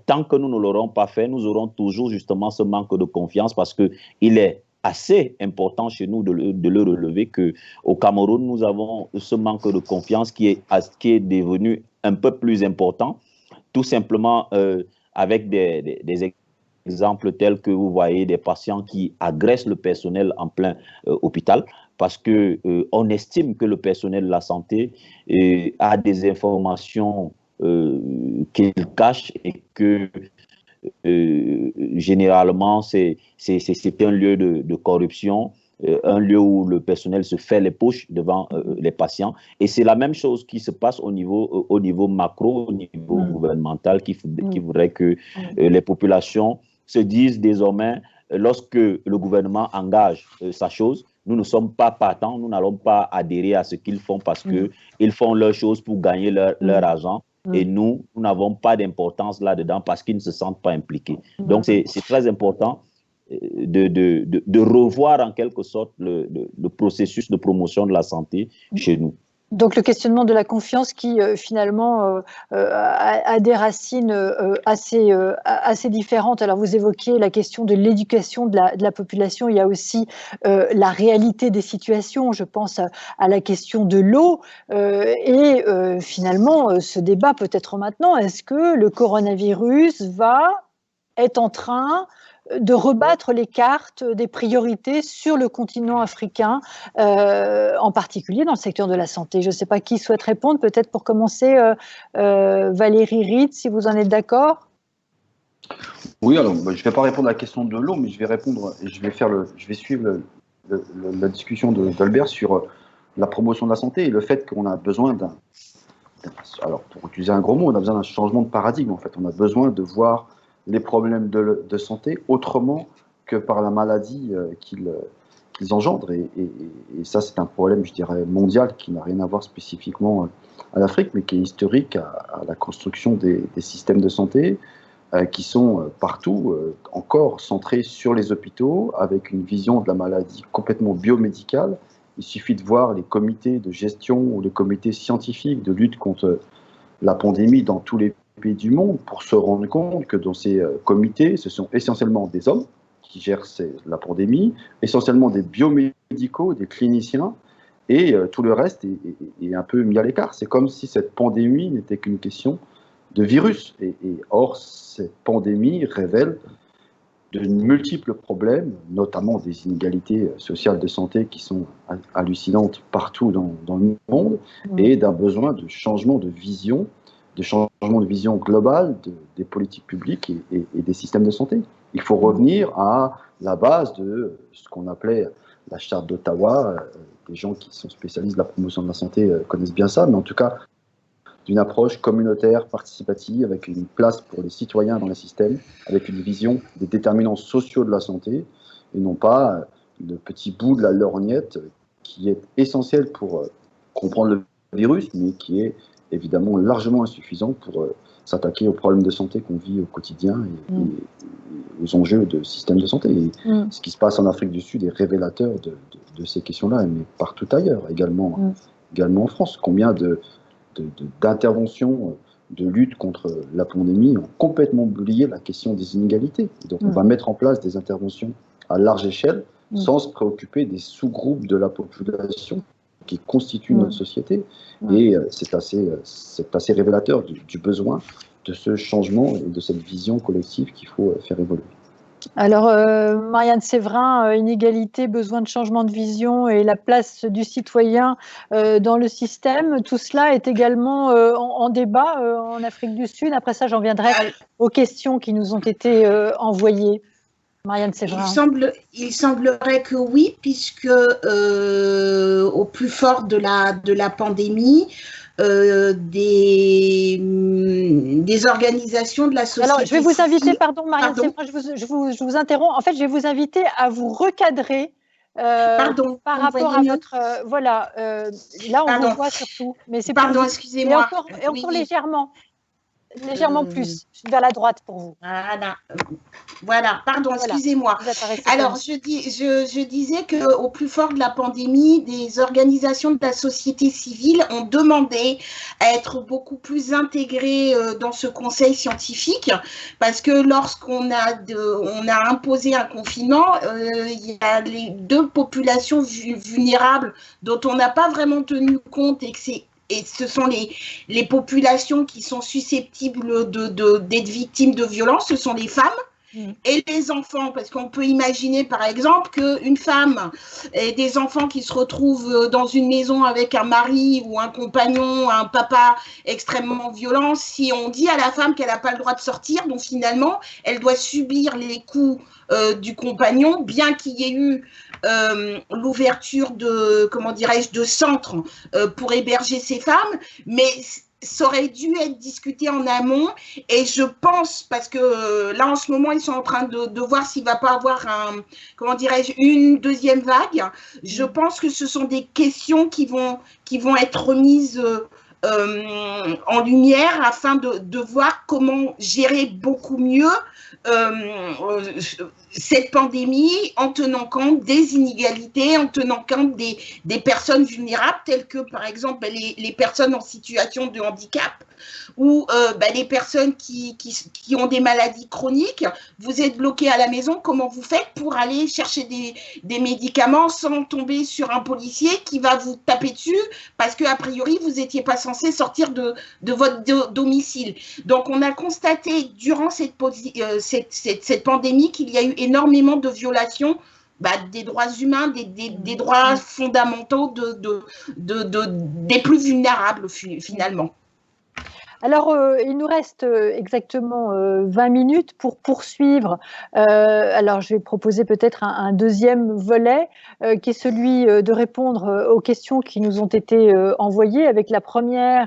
tant que nous ne l'aurons pas fait, nous aurons toujours justement ce manque de confiance, parce qu'il est assez important chez nous de le relever qu'au Cameroun, nous avons ce manque de confiance qui est devenu un peu plus important, tout simplement avec des exemples tels que vous voyez des patients qui agressent le personnel en plein hôpital, parce qu'on estime que le personnel de la santé a des informations qu'il cache et que généralement c'est un lieu de corruption, un lieu où le personnel se fait les poches devant les patients. Et c'est la même chose qui se passe au niveau macro, au niveau gouvernemental, qui voudrait que les populations se disent désormais, lorsque le gouvernement engage sa chose, nous ne sommes pas partants, nous n'allons pas adhérer à ce qu'ils font parce qu'ils font leur chose pour gagner leur argent. Et nous n'avons pas d'importance là-dedans parce qu'ils ne se sentent pas impliqués. Donc, c'est très important de revoir en quelque sorte le processus de promotion de la santé chez nous. Donc le questionnement de la confiance qui finalement a des racines assez différentes. Alors vous évoquiez la question de l'éducation de la population, il y a aussi la réalité des situations, je pense à la question de l'eau et finalement ce débat peut-être maintenant, est-ce que le coronavirus est en train de rebattre les cartes des priorités sur le continent africain, en particulier dans le secteur de la santé. Je ne sais pas qui souhaite répondre, peut-être pour commencer, Valérie Reed, si vous en êtes d'accord. Oui, alors je ne vais pas répondre à la question de l'eau, mais je vais répondre, et je vais suivre la discussion d'Albert sur la promotion de la santé et le fait qu'on a besoin alors pour utiliser un gros mot, on a besoin d'un changement de paradigme en fait. On a besoin de voir les problèmes de santé autrement que par la maladie qu'ils engendrent. Et ça, c'est un problème, je dirais, mondial qui n'a rien à voir spécifiquement à l'Afrique, mais qui est historique à la construction des systèmes de santé qui sont partout encore centrés sur les hôpitaux avec une vision de la maladie complètement biomédicale. Il suffit de voir les comités de gestion ou les comités scientifiques de lutte contre la pandémie dans tous les pays du monde pour se rendre compte que dans ces comités, ce sont essentiellement des hommes qui gèrent la pandémie, essentiellement des biomédicaux, des cliniciens, et tout le reste est un peu mis à l'écart. C'est comme si cette pandémie n'était qu'une question de virus. Or, cette pandémie révèle de multiples problèmes, notamment des inégalités sociales de santé qui sont hallucinantes partout dans le monde, et d'un besoin de changement de vision globale des politiques publiques et des systèmes de santé. Il faut revenir à la base de ce qu'on appelait la charte d'Ottawa. Des gens qui sont spécialistes de la promotion de la santé connaissent bien ça, mais en tout cas d'une approche communautaire, participative, avec une place pour les citoyens dans le système, avec une vision des déterminants sociaux de la santé, et non pas le petit bout de la lorgnette qui est essentiel pour comprendre le virus, mais qui est évidemment largement insuffisant pour s'attaquer aux problèmes de santé qu'on vit au quotidien et aux enjeux de système de santé. Et ce qui se passe en Afrique du Sud est révélateur de ces questions-là, mais partout ailleurs, également en France. Combien d'interventions de lutte contre la pandémie ont complètement oublié la question des inégalités. Donc on va mettre en place des interventions à large échelle sans se préoccuper des sous-groupes de la population qui constituent notre société. Et c'est assez révélateur du besoin de ce changement et de cette vision collective qu'il faut faire évoluer. Alors, Marianne Séverin, inégalité, besoin de changement de vision et la place du citoyen dans le système, tout cela est également en débat en Afrique du Sud. Après ça, j'en viendrai aux questions qui nous ont été envoyées. Marianne Séverin. Il semblerait que oui, puisque au plus fort de la pandémie, des organisations de la société. Alors, je vais vous inviter, pardon Marianne Séverin, je vous interromps. En fait, je vais vous inviter à vous recadrer par rapport à votre... voilà, là on vous voit surtout. Mais c'est pardon, excusez-moi. Et encore légèrement plus vers la droite pour vous. Voilà, pardon, excusez-moi. Alors, je disais qu'au plus fort de la pandémie, des organisations de la société civile ont demandé à être beaucoup plus intégrées dans ce conseil scientifique, parce que lorsqu'on a imposé un confinement, il y a les deux populations vulnérables dont on n'a pas vraiment tenu compte et ce sont les populations qui sont susceptibles d'être victimes de violences, ce sont les femmes et les enfants, parce qu'on peut imaginer par exemple qu'une femme et des enfants qui se retrouvent dans une maison avec un mari ou un compagnon, un papa extrêmement violent, si on dit à la femme qu'elle n'a pas le droit de sortir, donc finalement elle doit subir les coups du compagnon, bien qu'il y ait eu l'ouverture de centres pour héberger ces femmes, mais ça aurait dû être discuté en amont. Et je pense, parce que là en ce moment ils sont en train de voir s'il ne va pas avoir une deuxième vague, je pense que ce sont des questions qui vont être remises en lumière afin de voir comment gérer beaucoup mieux cette pandémie en tenant compte des inégalités, en tenant compte des personnes vulnérables telles que par exemple les personnes en situation de handicap ou les personnes qui ont des maladies chroniques. Vous êtes bloqué à la maison, comment vous faites pour aller chercher des médicaments sans tomber sur un policier qui va vous taper dessus parce qu'a priori vous n'étiez pas censé sortir de votre domicile. Donc on a constaté durant cette pandémie qu'il y a eu énormément de violations des droits humains, des droits fondamentaux des plus vulnérables finalement. Alors, il nous reste exactement 20 minutes pour poursuivre. Alors, je vais proposer peut-être un deuxième volet qui est celui de répondre aux questions qui nous ont été envoyées, avec la première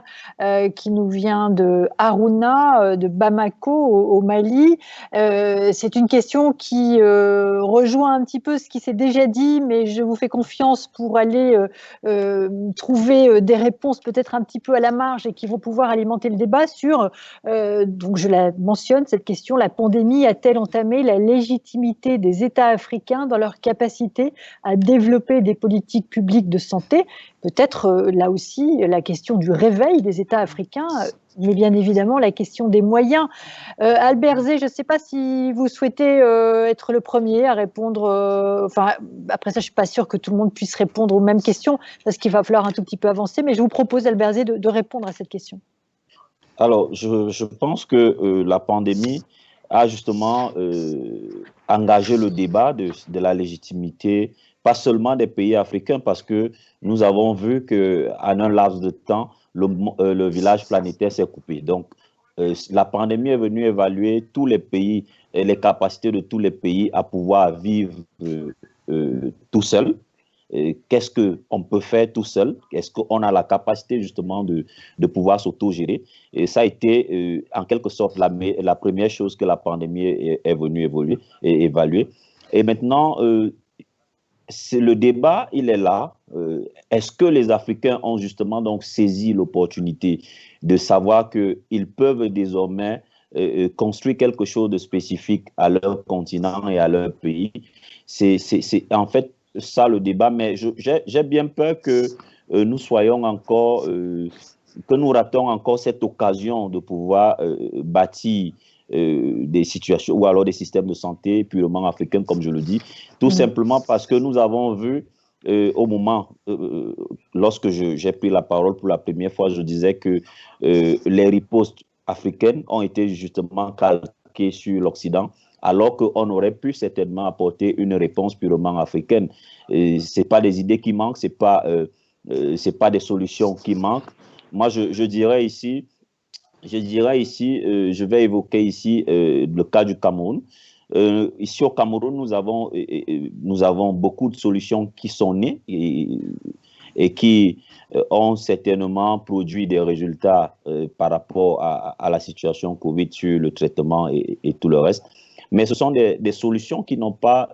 qui nous vient de Haruna, de Bamako, au Mali. C'est une question qui rejoint un petit peu ce qui s'est déjà dit, mais je vous fais confiance pour aller trouver des réponses peut-être un petit peu à la marge et qui vont pouvoir alimenter le débat sur, donc je la mentionne, cette question, la pandémie a-t-elle entamé la légitimité des États africains dans leur capacité à développer des politiques publiques de santé? Peut-être là aussi la question du réveil des États africains, mais bien évidemment la question des moyens. Albert Zé, je ne sais pas si vous souhaitez être le premier à répondre, enfin après ça je ne suis pas sûre que tout le monde puisse répondre aux mêmes questions parce qu'il va falloir un tout petit peu avancer, mais je vous propose Albert Zé de répondre à cette question. Alors, je pense que la pandémie a justement engagé le débat de la légitimité, pas seulement des pays africains, parce que nous avons vu qu'en un laps de temps, le village planétaire s'est coupé. Donc, la pandémie est venue évaluer tous les pays et les capacités de tous les pays à pouvoir vivre tout seul. Qu'est-ce qu'on peut faire tout seul? Est-ce qu'on a la capacité justement de pouvoir s'auto-gérer? Et ça a été en quelque sorte la première chose que la pandémie est venue évaluer. Et maintenant, le débat, il est là. Est-ce que les Africains ont justement donc saisi l'opportunité de savoir qu'ils peuvent désormais construire quelque chose de spécifique à leur continent et à leur pays? C'est en fait ça le débat, mais j'ai bien peur que nous soyons encore, que nous ratons encore cette occasion de pouvoir bâtir des situations ou alors des systèmes de santé purement africains, comme je le dis, tout simplement parce que nous avons vu au moment, lorsque j'ai pris la parole pour la première fois, je disais que les ripostes africaines ont été justement calquées sur l'Occident, alors qu'on aurait pu certainement apporter une réponse purement africaine. Ce n'est pas des idées qui manquent, ce n'est pas des solutions qui manquent. Moi, je dirais ici, je vais évoquer ici le cas du Cameroun. Ici au Cameroun, nous avons beaucoup de solutions qui sont nées et qui ont certainement produit des résultats par rapport à la situation Covid sur le traitement et tout le reste. Mais ce sont des solutions qui n'ont pas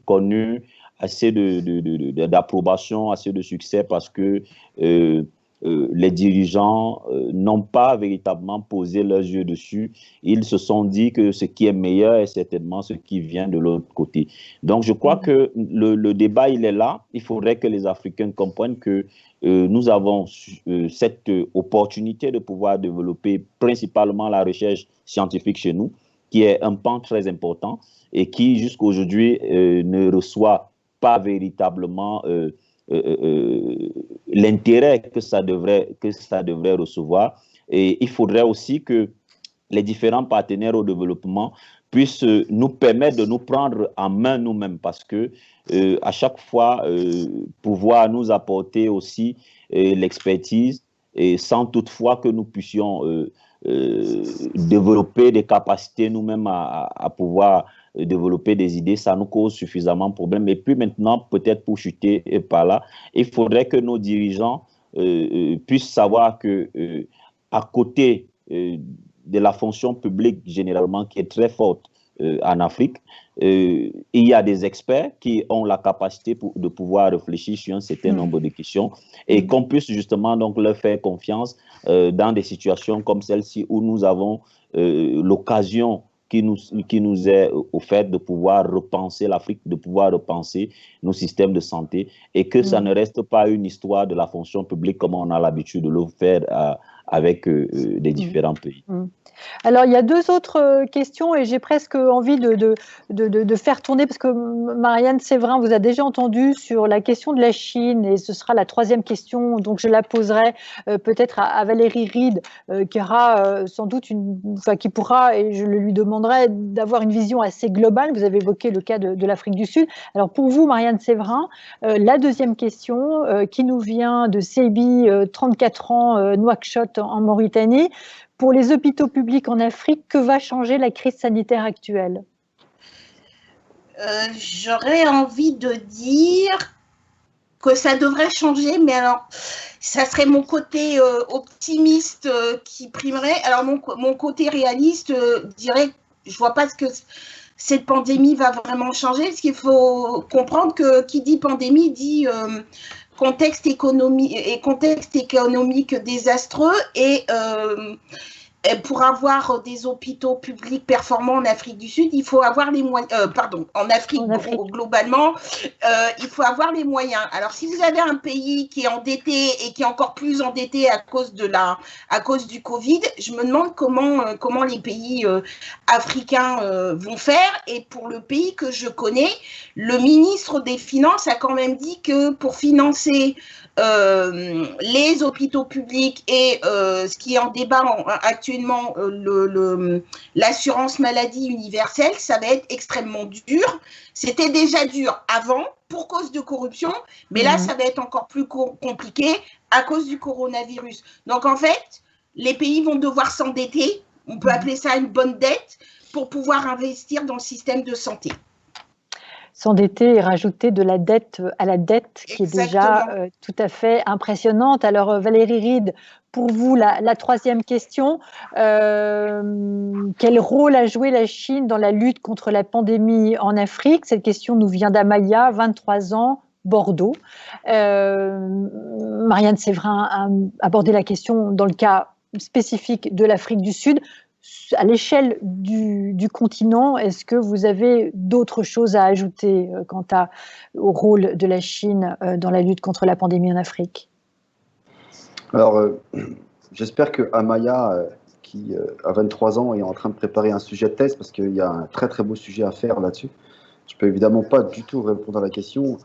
connu assez d'approbation, assez de succès parce que les dirigeants n'ont pas véritablement posé leurs yeux dessus. Ils se sont dit que ce qui est meilleur est certainement ce qui vient de l'autre côté. Donc, je crois que le débat, il est là. Il faudrait que les Africains comprennent que nous avons cette opportunité de pouvoir développer principalement la recherche scientifique chez nous, qui est un pan très important et qui, jusqu'à aujourd'hui, ne reçoit pas véritablement l'intérêt que ça devrait recevoir. Et il faudrait aussi que les différents partenaires au développement puissent nous permettre de nous prendre en main nous-mêmes, parce que à chaque fois, pouvoir nous apporter aussi l'expertise, et sans toutefois que nous puissions développer des capacités nous-mêmes à pouvoir développer des idées, ça nous cause suffisamment de problèmes. Et puis maintenant, peut-être pour chuter par là, il faudrait que nos dirigeants puissent savoir que à côté de la fonction publique généralement qui est très forte en Afrique. Il y a des experts qui ont la capacité de pouvoir réfléchir sur un certain nombre de questions et qu'on puisse justement donc leur faire confiance dans des situations comme celle-ci où nous avons l'occasion qui nous est offerte de pouvoir repenser l'Afrique, de pouvoir repenser nos systèmes de santé et que ça ne reste pas une histoire de la fonction publique comme on a l'habitude de le faire avec des différents pays. Alors, il y a deux autres questions et j'ai presque envie de faire tourner, parce que Marianne Séverin vous a déjà entendu sur la question de la Chine et ce sera la troisième question, donc je la poserai peut-être à Valérie Reed qui aura sans doute qui pourra, et je le lui demanderai, d'avoir une vision assez globale. Vous avez évoqué le cas de l'Afrique du Sud. Alors pour vous, Marianne Séverin, la deuxième question qui nous vient de Sebi, 34 ans, Nouakchott en Mauritanie. Pour les hôpitaux publics en Afrique, que va changer la crise sanitaire actuelle? J'aurais envie de dire que ça devrait changer, mais alors, ça serait mon côté optimiste qui primerait. Alors, mon côté réaliste dirait, je ne vois pas ce que cette pandémie va vraiment changer, parce qu'il faut comprendre que qui dit pandémie dit contexte économique désastreux et pour avoir des hôpitaux publics performants en Afrique du Sud, il faut avoir les moyens. En Afrique. Globalement, il faut avoir les moyens. Alors, si vous avez un pays qui est endetté et qui est encore plus endetté à cause du Covid, je me demande comment les pays africains vont faire. Et pour le pays que je connais, le ministre des Finances a quand même dit que pour financer les hôpitaux publics et ce qui est en débat actuellement, l'assurance maladie universelle, ça va être extrêmement dur. C'était déjà dur avant pour cause de corruption, mais là, ça va être encore plus compliqué à cause du coronavirus. Donc, en fait, les pays vont devoir s'endetter, on peut appeler ça une bonne dette, pour pouvoir investir dans le système de santé. S'endetter et rajouter de la dette à la dette, qui est déjà tout à fait impressionnante. Alors Valérie Reed, pour vous, la troisième question, quel rôle a joué la Chine dans la lutte contre la pandémie en Afrique? Cette question nous vient d'Amaya, 23 ans, Bordeaux. Marianne Séverin a abordé la question dans le cas spécifique de l'Afrique du Sud. À l'échelle du continent, est-ce que vous avez d'autres choses à ajouter quant au rôle de la Chine dans la lutte contre la pandémie en Afrique? Alors, j'espère que Amaya, qui a 23 ans, est en train de préparer un sujet de thèse, parce qu'il y a un très très beau sujet à faire là-dessus. Je ne peux évidemment pas du tout répondre à la question,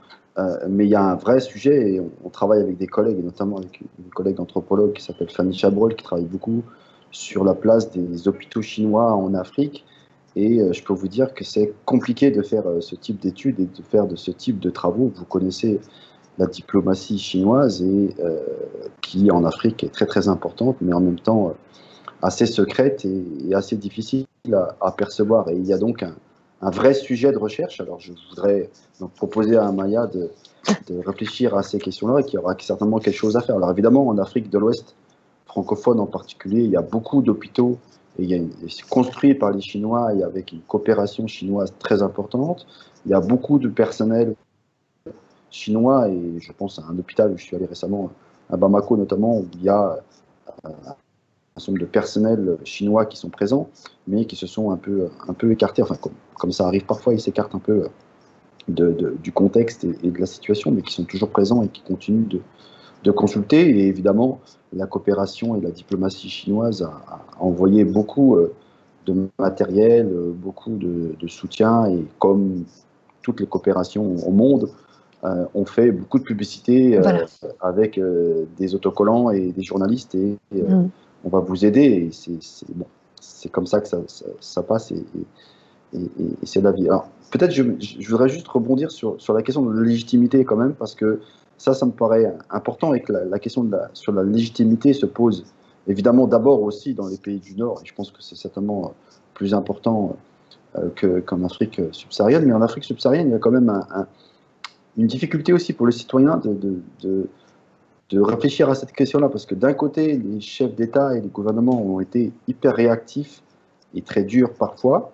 mais il y a un vrai sujet et on travaille avec des collègues, et notamment avec une collègue anthropologue qui s'appelle Fanny Chabrol, qui travaille beaucoup sur la place des hôpitaux chinois en Afrique. Et je peux vous dire que c'est compliqué de faire ce type d'études et de faire de ce type de travaux. Vous connaissez la diplomatie chinoise qui en Afrique est très très importante, mais en même temps assez secrète et assez difficile à percevoir. Et il y a donc un vrai sujet de recherche. Alors je voudrais donc proposer à Amaya de réfléchir à ces questions-là, et qu'il y aura certainement quelque chose à faire. Alors évidemment, en Afrique de l'Ouest, francophone en particulier, il y a beaucoup d'hôpitaux et c'est construit par les Chinois et avec une coopération chinoise très importante. Il y a beaucoup de personnel chinois et je pense à un hôpital où je suis allé récemment, à Bamako notamment, où il y a un certain nombre de personnels chinois qui sont présents, mais qui se sont un peu écartés. Enfin, comme ça arrive parfois, ils s'écartent un peu du contexte et de la situation, mais qui sont toujours présents et qui continuent de consulter. Et évidemment, la coopération et la diplomatie chinoise a envoyé beaucoup de matériel, beaucoup de soutien, et comme toutes les coopérations au monde, on fait beaucoup de publicité avec des autocollants et des journalistes, et on va vous aider. Et c'est comme ça que ça passe, et c'est la vie. Alors, peut-être je voudrais juste rebondir sur la question de la légitimité quand même, parce que ça me paraît important, et que la question sur la légitimité se pose évidemment d'abord aussi dans les pays du Nord, et je pense que c'est certainement plus important qu'en Afrique subsaharienne. Mais en Afrique subsaharienne, il y a quand même une difficulté aussi pour les citoyens de réfléchir à cette question-là, parce que d'un côté, les chefs d'État et les gouvernements ont été hyper réactifs et très durs parfois,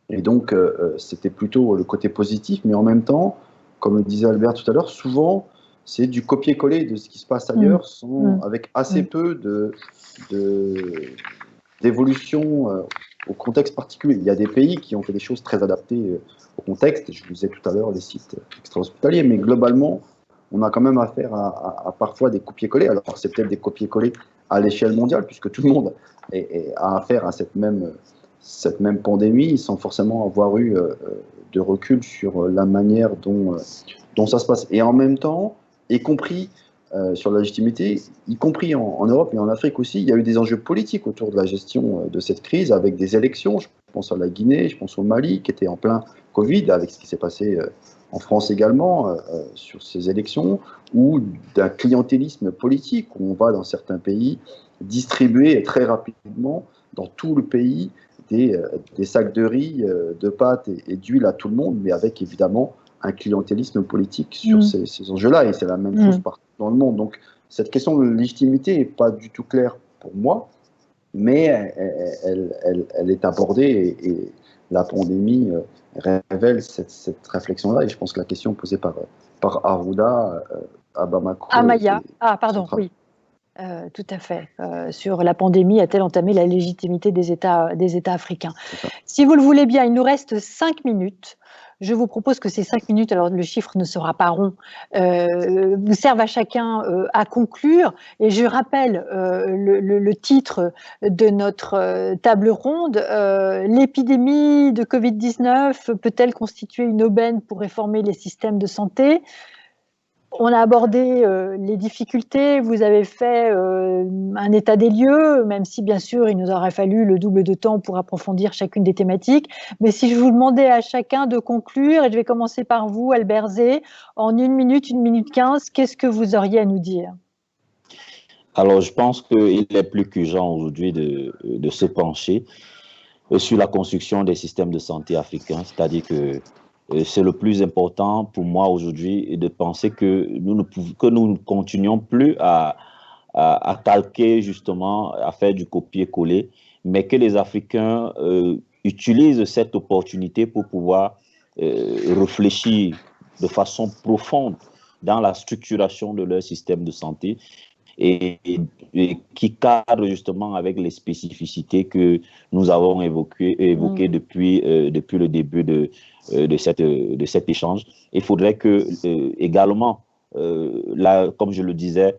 Et donc, c'était plutôt le côté positif, mais en même temps, comme le disait Albert tout à l'heure, souvent, c'est du copier-coller de ce qui se passe ailleurs, avec assez peu d'évolution au contexte particulier. Il y a des pays qui ont fait des choses très adaptées au contexte. Je vous disais tout à l'heure les sites extra-hospitaliers, mais globalement, on a quand même affaire à parfois des copier-coller. Alors, c'est peut-être des copier-coller à l'échelle mondiale, puisque tout le monde a affaire à cette même pandémie, sans forcément avoir eu de recul sur la manière dont ça se passe. Et en même temps, y compris sur la légitimité, y compris en Europe et en Afrique aussi, il y a eu des enjeux politiques autour de la gestion de cette crise, avec des élections. Je pense à la Guinée, je pense au Mali, qui était en plein Covid, avec ce qui s'est passé en France également, sur ces élections, ou d'un clientélisme politique, où on va dans certains pays distribuer très rapidement dans tout le pays des sacs de riz, de pâtes et d'huile à tout le monde, mais avec évidemment un clientélisme politique sur ces enjeux-là, et c'est la même chose partout dans le monde. Donc cette question de légitimité n'est pas du tout claire pour moi, mais elle est abordée, et la pandémie révèle cette réflexion-là, et je pense que la question posée par Arruda à Bamako... Amaya, oui. Tout à fait. Sur la pandémie, a-t-elle entamé la légitimité des États africains? Si vous le voulez bien, il nous reste 5 minutes. Je vous propose que ces 5 minutes, alors le chiffre ne sera pas rond, vous servent à chacun à conclure. Et je rappelle le titre de notre table ronde. L'épidémie de Covid-19 peut-elle constituer une aubaine pour réformer les systèmes de santé? On a abordé les difficultés, vous avez fait un état des lieux, même si bien sûr il nous aurait fallu le double de temps pour approfondir chacune des thématiques. Mais si je vous demandais à chacun de conclure, et je vais commencer par vous, Albert Zé, en 1 minute, 1 minute 15, qu'est-ce que vous auriez à nous dire? Alors, je pense qu'il est plus qu'urgent aujourd'hui de se pencher sur la construction des systèmes de santé africains, c'est-à-dire que c'est le plus important pour moi aujourd'hui, de penser que nous ne continuons plus à calquer justement, à faire du copier-coller, mais que les Africains utilisent cette opportunité pour pouvoir réfléchir de façon profonde dans la structuration de leur système de santé, et qui cadre justement avec les spécificités que nous avons évoquées depuis le début de cet échange. Il faudrait que également, là, comme je le disais,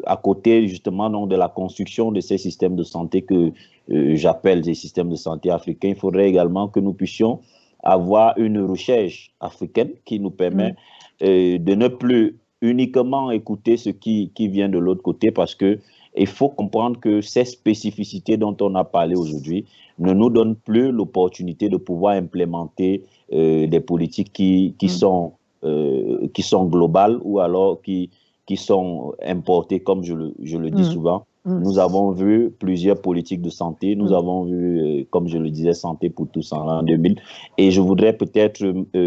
à côté justement donc, de la construction de ces systèmes de santé que j'appelle des systèmes de santé africains, il faudrait également que nous puissions avoir une recherche africaine qui nous permet de ne plus uniquement écouter ce qui vient de l'autre côté, parce que il faut comprendre que ces spécificités dont on a parlé aujourd'hui ne nous donnent plus l'opportunité de pouvoir implémenter des politiques qui sont globales, ou alors qui sont importées, comme je le dis souvent. Nous avons vu plusieurs politiques de santé, nous avons vu, comme je le disais, Santé pour tous en l'an 2000, et je voudrais peut-être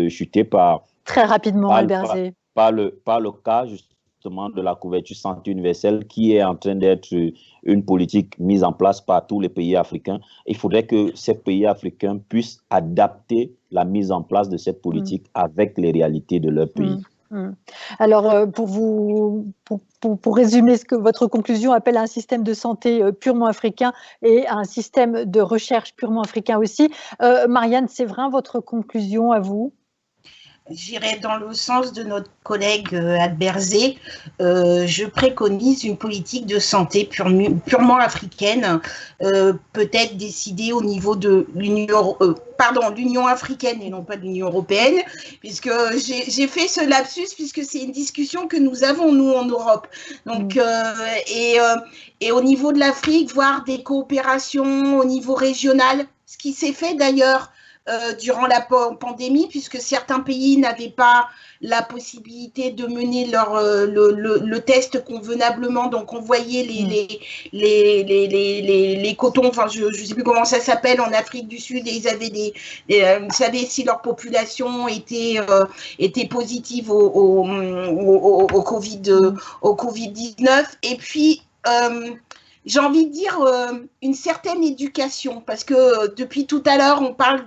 chuter par... Très rapidement, Albert Zé. Par le cas justement de la couverture santé universelle, qui est en train d'être une politique mise en place par tous les pays africains. Il faudrait que ces pays africains puissent adapter la mise en place de cette politique avec les réalités de leur pays. Alors, pour résumer ce que votre conclusion appelle un système de santé purement africain et un système de recherche purement africain aussi. Marianne Séverin, votre conclusion à vous? J'irai dans le sens de notre collègue Albert Zé. Je préconise une politique de santé purement africaine, peut-être décidée au niveau de l'Union africaine et non pas de l'Union européenne, puisque j'ai fait ce lapsus, puisque c'est une discussion que nous avons, nous, en Europe. Donc, et au niveau de l'Afrique, voir des coopérations au niveau régional, ce qui s'est fait d'ailleurs durant la pandémie, puisque certains pays n'avaient pas la possibilité de mener le test convenablement, donc on voyait les cotons, enfin je ne sais plus comment ça s'appelle, en Afrique du Sud, et ils avaient vous savez, si leur population était positive au Covid-19, et puis j'ai envie de dire une certaine éducation, parce que depuis tout à l'heure, on parle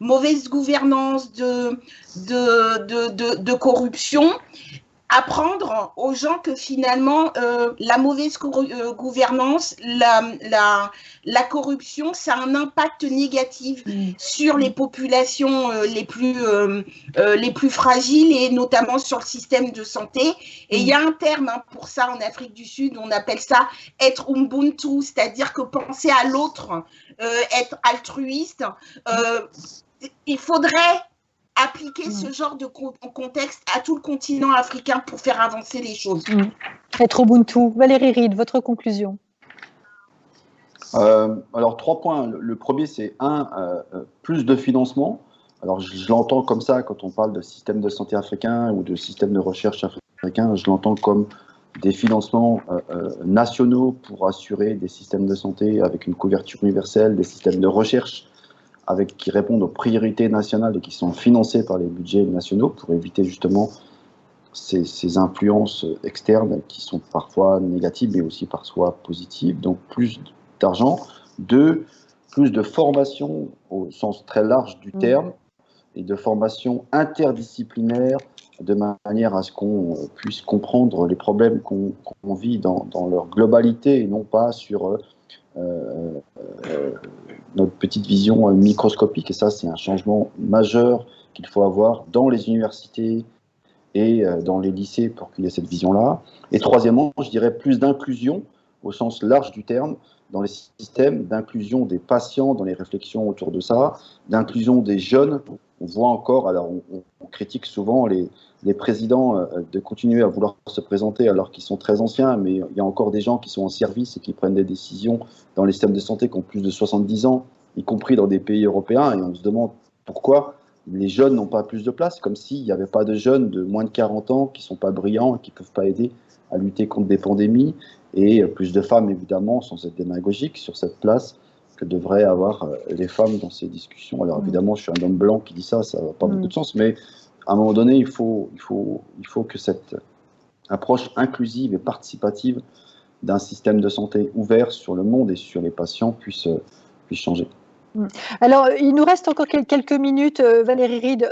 mauvaise gouvernance, de corruption, apprendre aux gens que finalement la mauvaise gouvernance, la corruption, ça a un impact négatif sur les populations les plus fragiles et notamment sur le système de santé. Et il y a un terme pour ça en Afrique du Sud, on appelle ça être Ubuntu, c'est-à-dire que penser à l'autre, être altruiste. Il faudrait appliquer ce genre de contexte à tout le continent africain pour faire avancer les choses. Être Ubuntu. Valérie Reed, votre conclusion? Alors, 3 points. Le premier, c'est plus de financement. Alors, je l'entends comme ça quand on parle de système de santé africain ou de système de recherche africain. Je l'entends comme des financements nationaux pour assurer des systèmes de santé avec une couverture universelle, des systèmes de recherche qui répondent aux priorités nationales et qui sont financés par les budgets nationaux pour éviter justement ces influences externes qui sont parfois négatives mais aussi parfois positives. Donc plus d'argent. 2, plus de formation au sens très large du terme et de formation interdisciplinaire de manière à ce qu'on puisse comprendre les problèmes qu'on vit dans leur globalité et non pas sur notre petite vision microscopique. Et ça, c'est un changement majeur qu'il faut avoir dans les universités et dans les lycées pour qu'il y ait cette vision-là. Et troisièmement, je dirais plus d'inclusion au sens large du terme dans les systèmes, d'inclusion des patients dans les réflexions autour de ça, d'inclusion des jeunes. On voit encore, alors on critique souvent les présidents de continuer à vouloir se présenter alors qu'ils sont très anciens, mais il y a encore des gens qui sont en service et qui prennent des décisions dans les systèmes de santé qui ont plus de 70 ans, y compris dans des pays européens, et on se demande pourquoi les jeunes n'ont pas plus de place, comme s'il n'y avait pas de jeunes de moins de 40 ans qui ne sont pas brillants et qui ne peuvent pas aider à lutter contre des pandémies, et plus de femmes, évidemment, sans être démagogique, sur cette place que devraient avoir les femmes dans ces discussions. Alors évidemment, je suis un homme blanc qui dit ça n'a pas beaucoup de sens, mais à un moment donné, il faut que cette approche inclusive et participative d'un système de santé ouvert sur le monde et sur les patients puisse changer. Alors, il nous reste encore quelques minutes. Valérie Reed,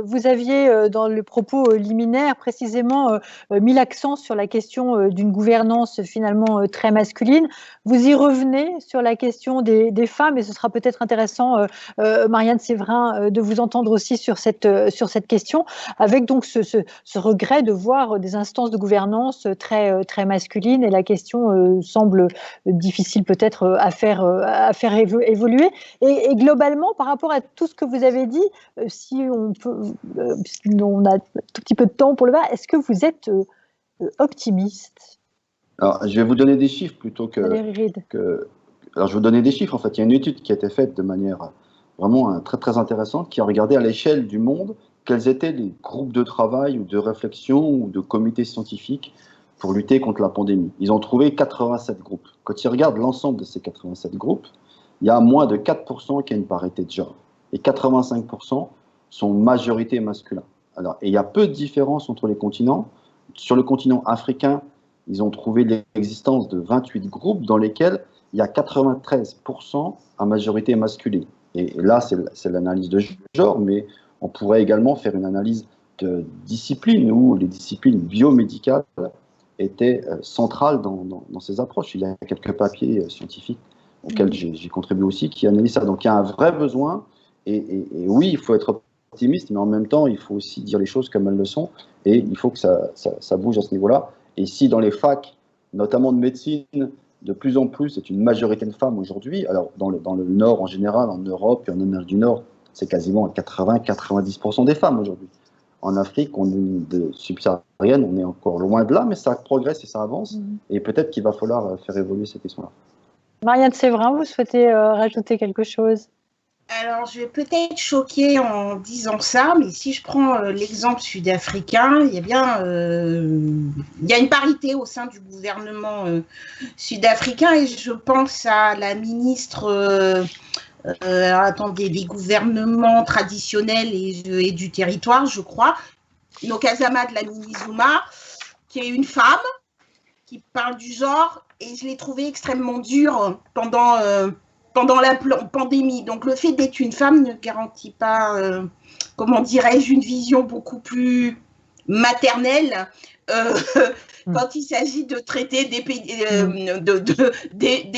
vous aviez, dans le propos liminaire, précisément mis l'accent sur la question d'une gouvernance finalement très masculine. Vous y revenez sur la question des femmes, et ce sera peut-être intéressant, Marianne Séverin, de vous entendre aussi sur cette question, avec donc ce regret de voir des instances de gouvernance très masculines, et la question semble difficile peut-être à faire évoluer. Et globalement, par rapport à tout ce que vous avez dit, si on a un tout petit peu de temps pour le voir, est-ce que vous êtes optimiste? Alors, je vais vous donner des chiffres plutôt que... Alors, je vais vous donner des chiffres. En fait, il y a une étude qui a été faite de manière vraiment très, très intéressante, qui a regardé à l'échelle du monde quels étaient les groupes de travail ou de réflexion ou de comités scientifiques pour lutter contre la pandémie. Ils ont trouvé 87 groupes. Quand ils regardent l'ensemble de ces 87 groupes, il y a moins de 4% qui a une parité de genre. Et 85% sont majorité masculins. Alors, et il y a peu de différence entre les continents. Sur le continent africain, ils ont trouvé l'existence de 28 groupes dans lesquels il y a 93% à majorité masculine. Et là, c'est l'analyse de genre, mais on pourrait également faire une analyse de discipline où les disciplines biomédicales étaient centrales dans ces approches. Il y a quelques papiers scientifiques auquel j'ai contribué aussi, qui analyse ça. Donc il y a un vrai besoin, et oui, il faut être optimiste, mais en même temps, il faut aussi dire les choses comme elles le sont, et il faut que ça bouge à ce niveau-là. Et si dans les facs, notamment de médecine, de plus en plus, c'est une majorité de femmes aujourd'hui, alors dans le Nord en général, en Europe et en Amérique du Nord, c'est quasiment 80-90% des femmes aujourd'hui. En Afrique, subsaharienne, on est encore loin de là, mais ça progresse et ça avance, et peut-être qu'il va falloir faire évoluer ces questions-là. Marianne Séverin, vous souhaitez rajouter quelque chose? Alors, je vais peut-être choquer en disant ça, mais si je prends l'exemple sud-africain, il y a une parité au sein du gouvernement sud-africain, et je pense à la ministre des gouvernements traditionnels et du territoire, je crois, Nkosazana Dlamini-Zuma, qui est une femme qui parle du genre, et je l'ai trouvée extrêmement dure pendant pendant la pandémie. Donc, le fait d'être une femme ne garantit pas, comment dirais-je, une vision beaucoup plus maternelle quand il s'agit de traiter des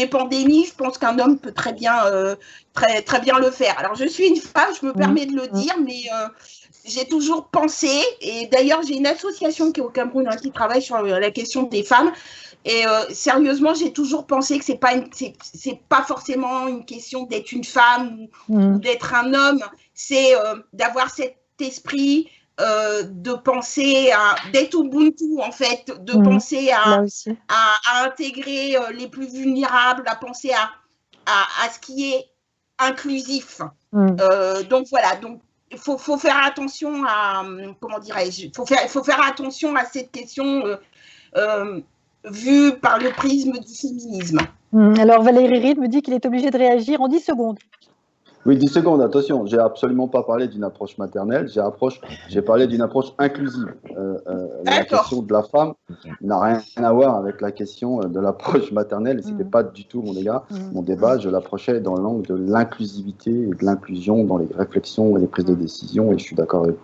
pandémies. Je pense qu'un homme peut très bien le faire. Alors, je suis une femme, je me permets de le dire, mais j'ai toujours pensé, et d'ailleurs, j'ai une association qui est au Cameroun qui travaille sur la question des femmes. Et sérieusement, j'ai toujours pensé que c'est pas forcément une question d'être une femme ou d'être un homme, c'est d'avoir cet esprit de penser d'être Ubuntu, en fait, de penser à intégrer les plus vulnérables, à penser à ce qui est inclusif. Donc voilà, donc il faut faire attention à, comment dirais-je, il faut faire attention à cette question vue par le prisme du féminisme. Alors Valérie Reed me dit qu'il est obligé de réagir en 10 secondes. Oui, 10 secondes, attention, j'ai absolument pas parlé d'une approche maternelle, j'ai parlé d'une approche inclusive. La question de la femme n'a rien à voir avec la question de l'approche maternelle, c'était pas du tout mon débat, je l'approchais dans l'angle de l'inclusivité et de l'inclusion dans les réflexions et les prises de décision, et je suis d'accord avec vous.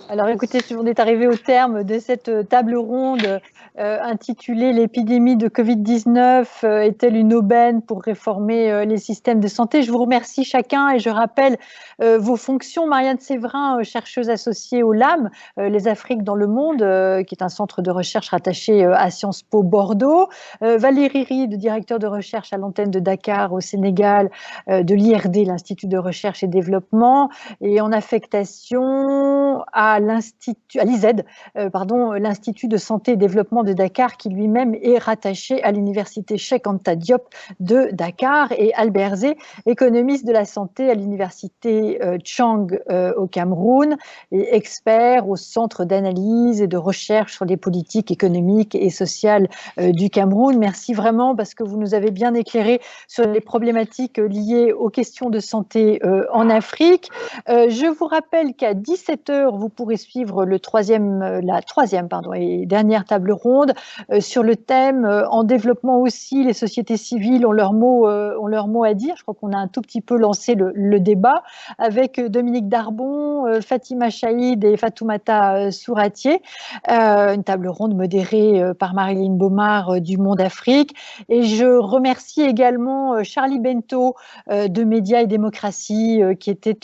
Alors écoutez, on est arrivé au terme de cette table ronde intitulée « L'épidémie de Covid-19 est-elle une aubaine pour réformer les systèmes de santé ?» Je vous remercie chacun et je rappelle vos fonctions. Marianne Séverin, chercheuse associée au LAM, les Afriques dans le monde, qui est un centre de recherche rattaché à Sciences Po Bordeaux. Valérie Reed, directeur de recherche à l'antenne de Dakar au Sénégal, de l'IRD, l'Institut de recherche et développement, et en affectation à l'ISED, l'Institut de santé et développement de Dakar, qui lui-même est rattaché à l'université Cheikh Anta Diop de Dakar, et Albert Zé, économiste de la santé à l'université Chang au Cameroun et expert au centre d'analyse et de recherche sur les politiques économiques et sociales du Cameroun. Merci vraiment parce que vous nous avez bien éclairé sur les problématiques liées aux questions de santé en Afrique. Je vous rappelle qu'à 17h, vous pourrez suivre la troisième et dernière table ronde sur le thème en développement aussi, les sociétés civiles ont leur mot à dire. Je crois qu'on a un tout petit peu lancé le débat avec Dominique Darbon, Fatima Chaïd et Fatoumata Souratier, une table ronde modérée par Marilyn Baumard du Monde Afrique. Et je remercie également Charlie Bento de Médias et Démocratie qui était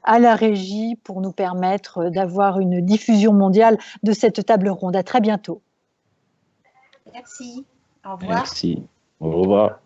à la régie pour nous permettre d'avoir une diffusion mondiale de cette table ronde. À très bientôt. Merci. Au revoir. Merci. Au revoir.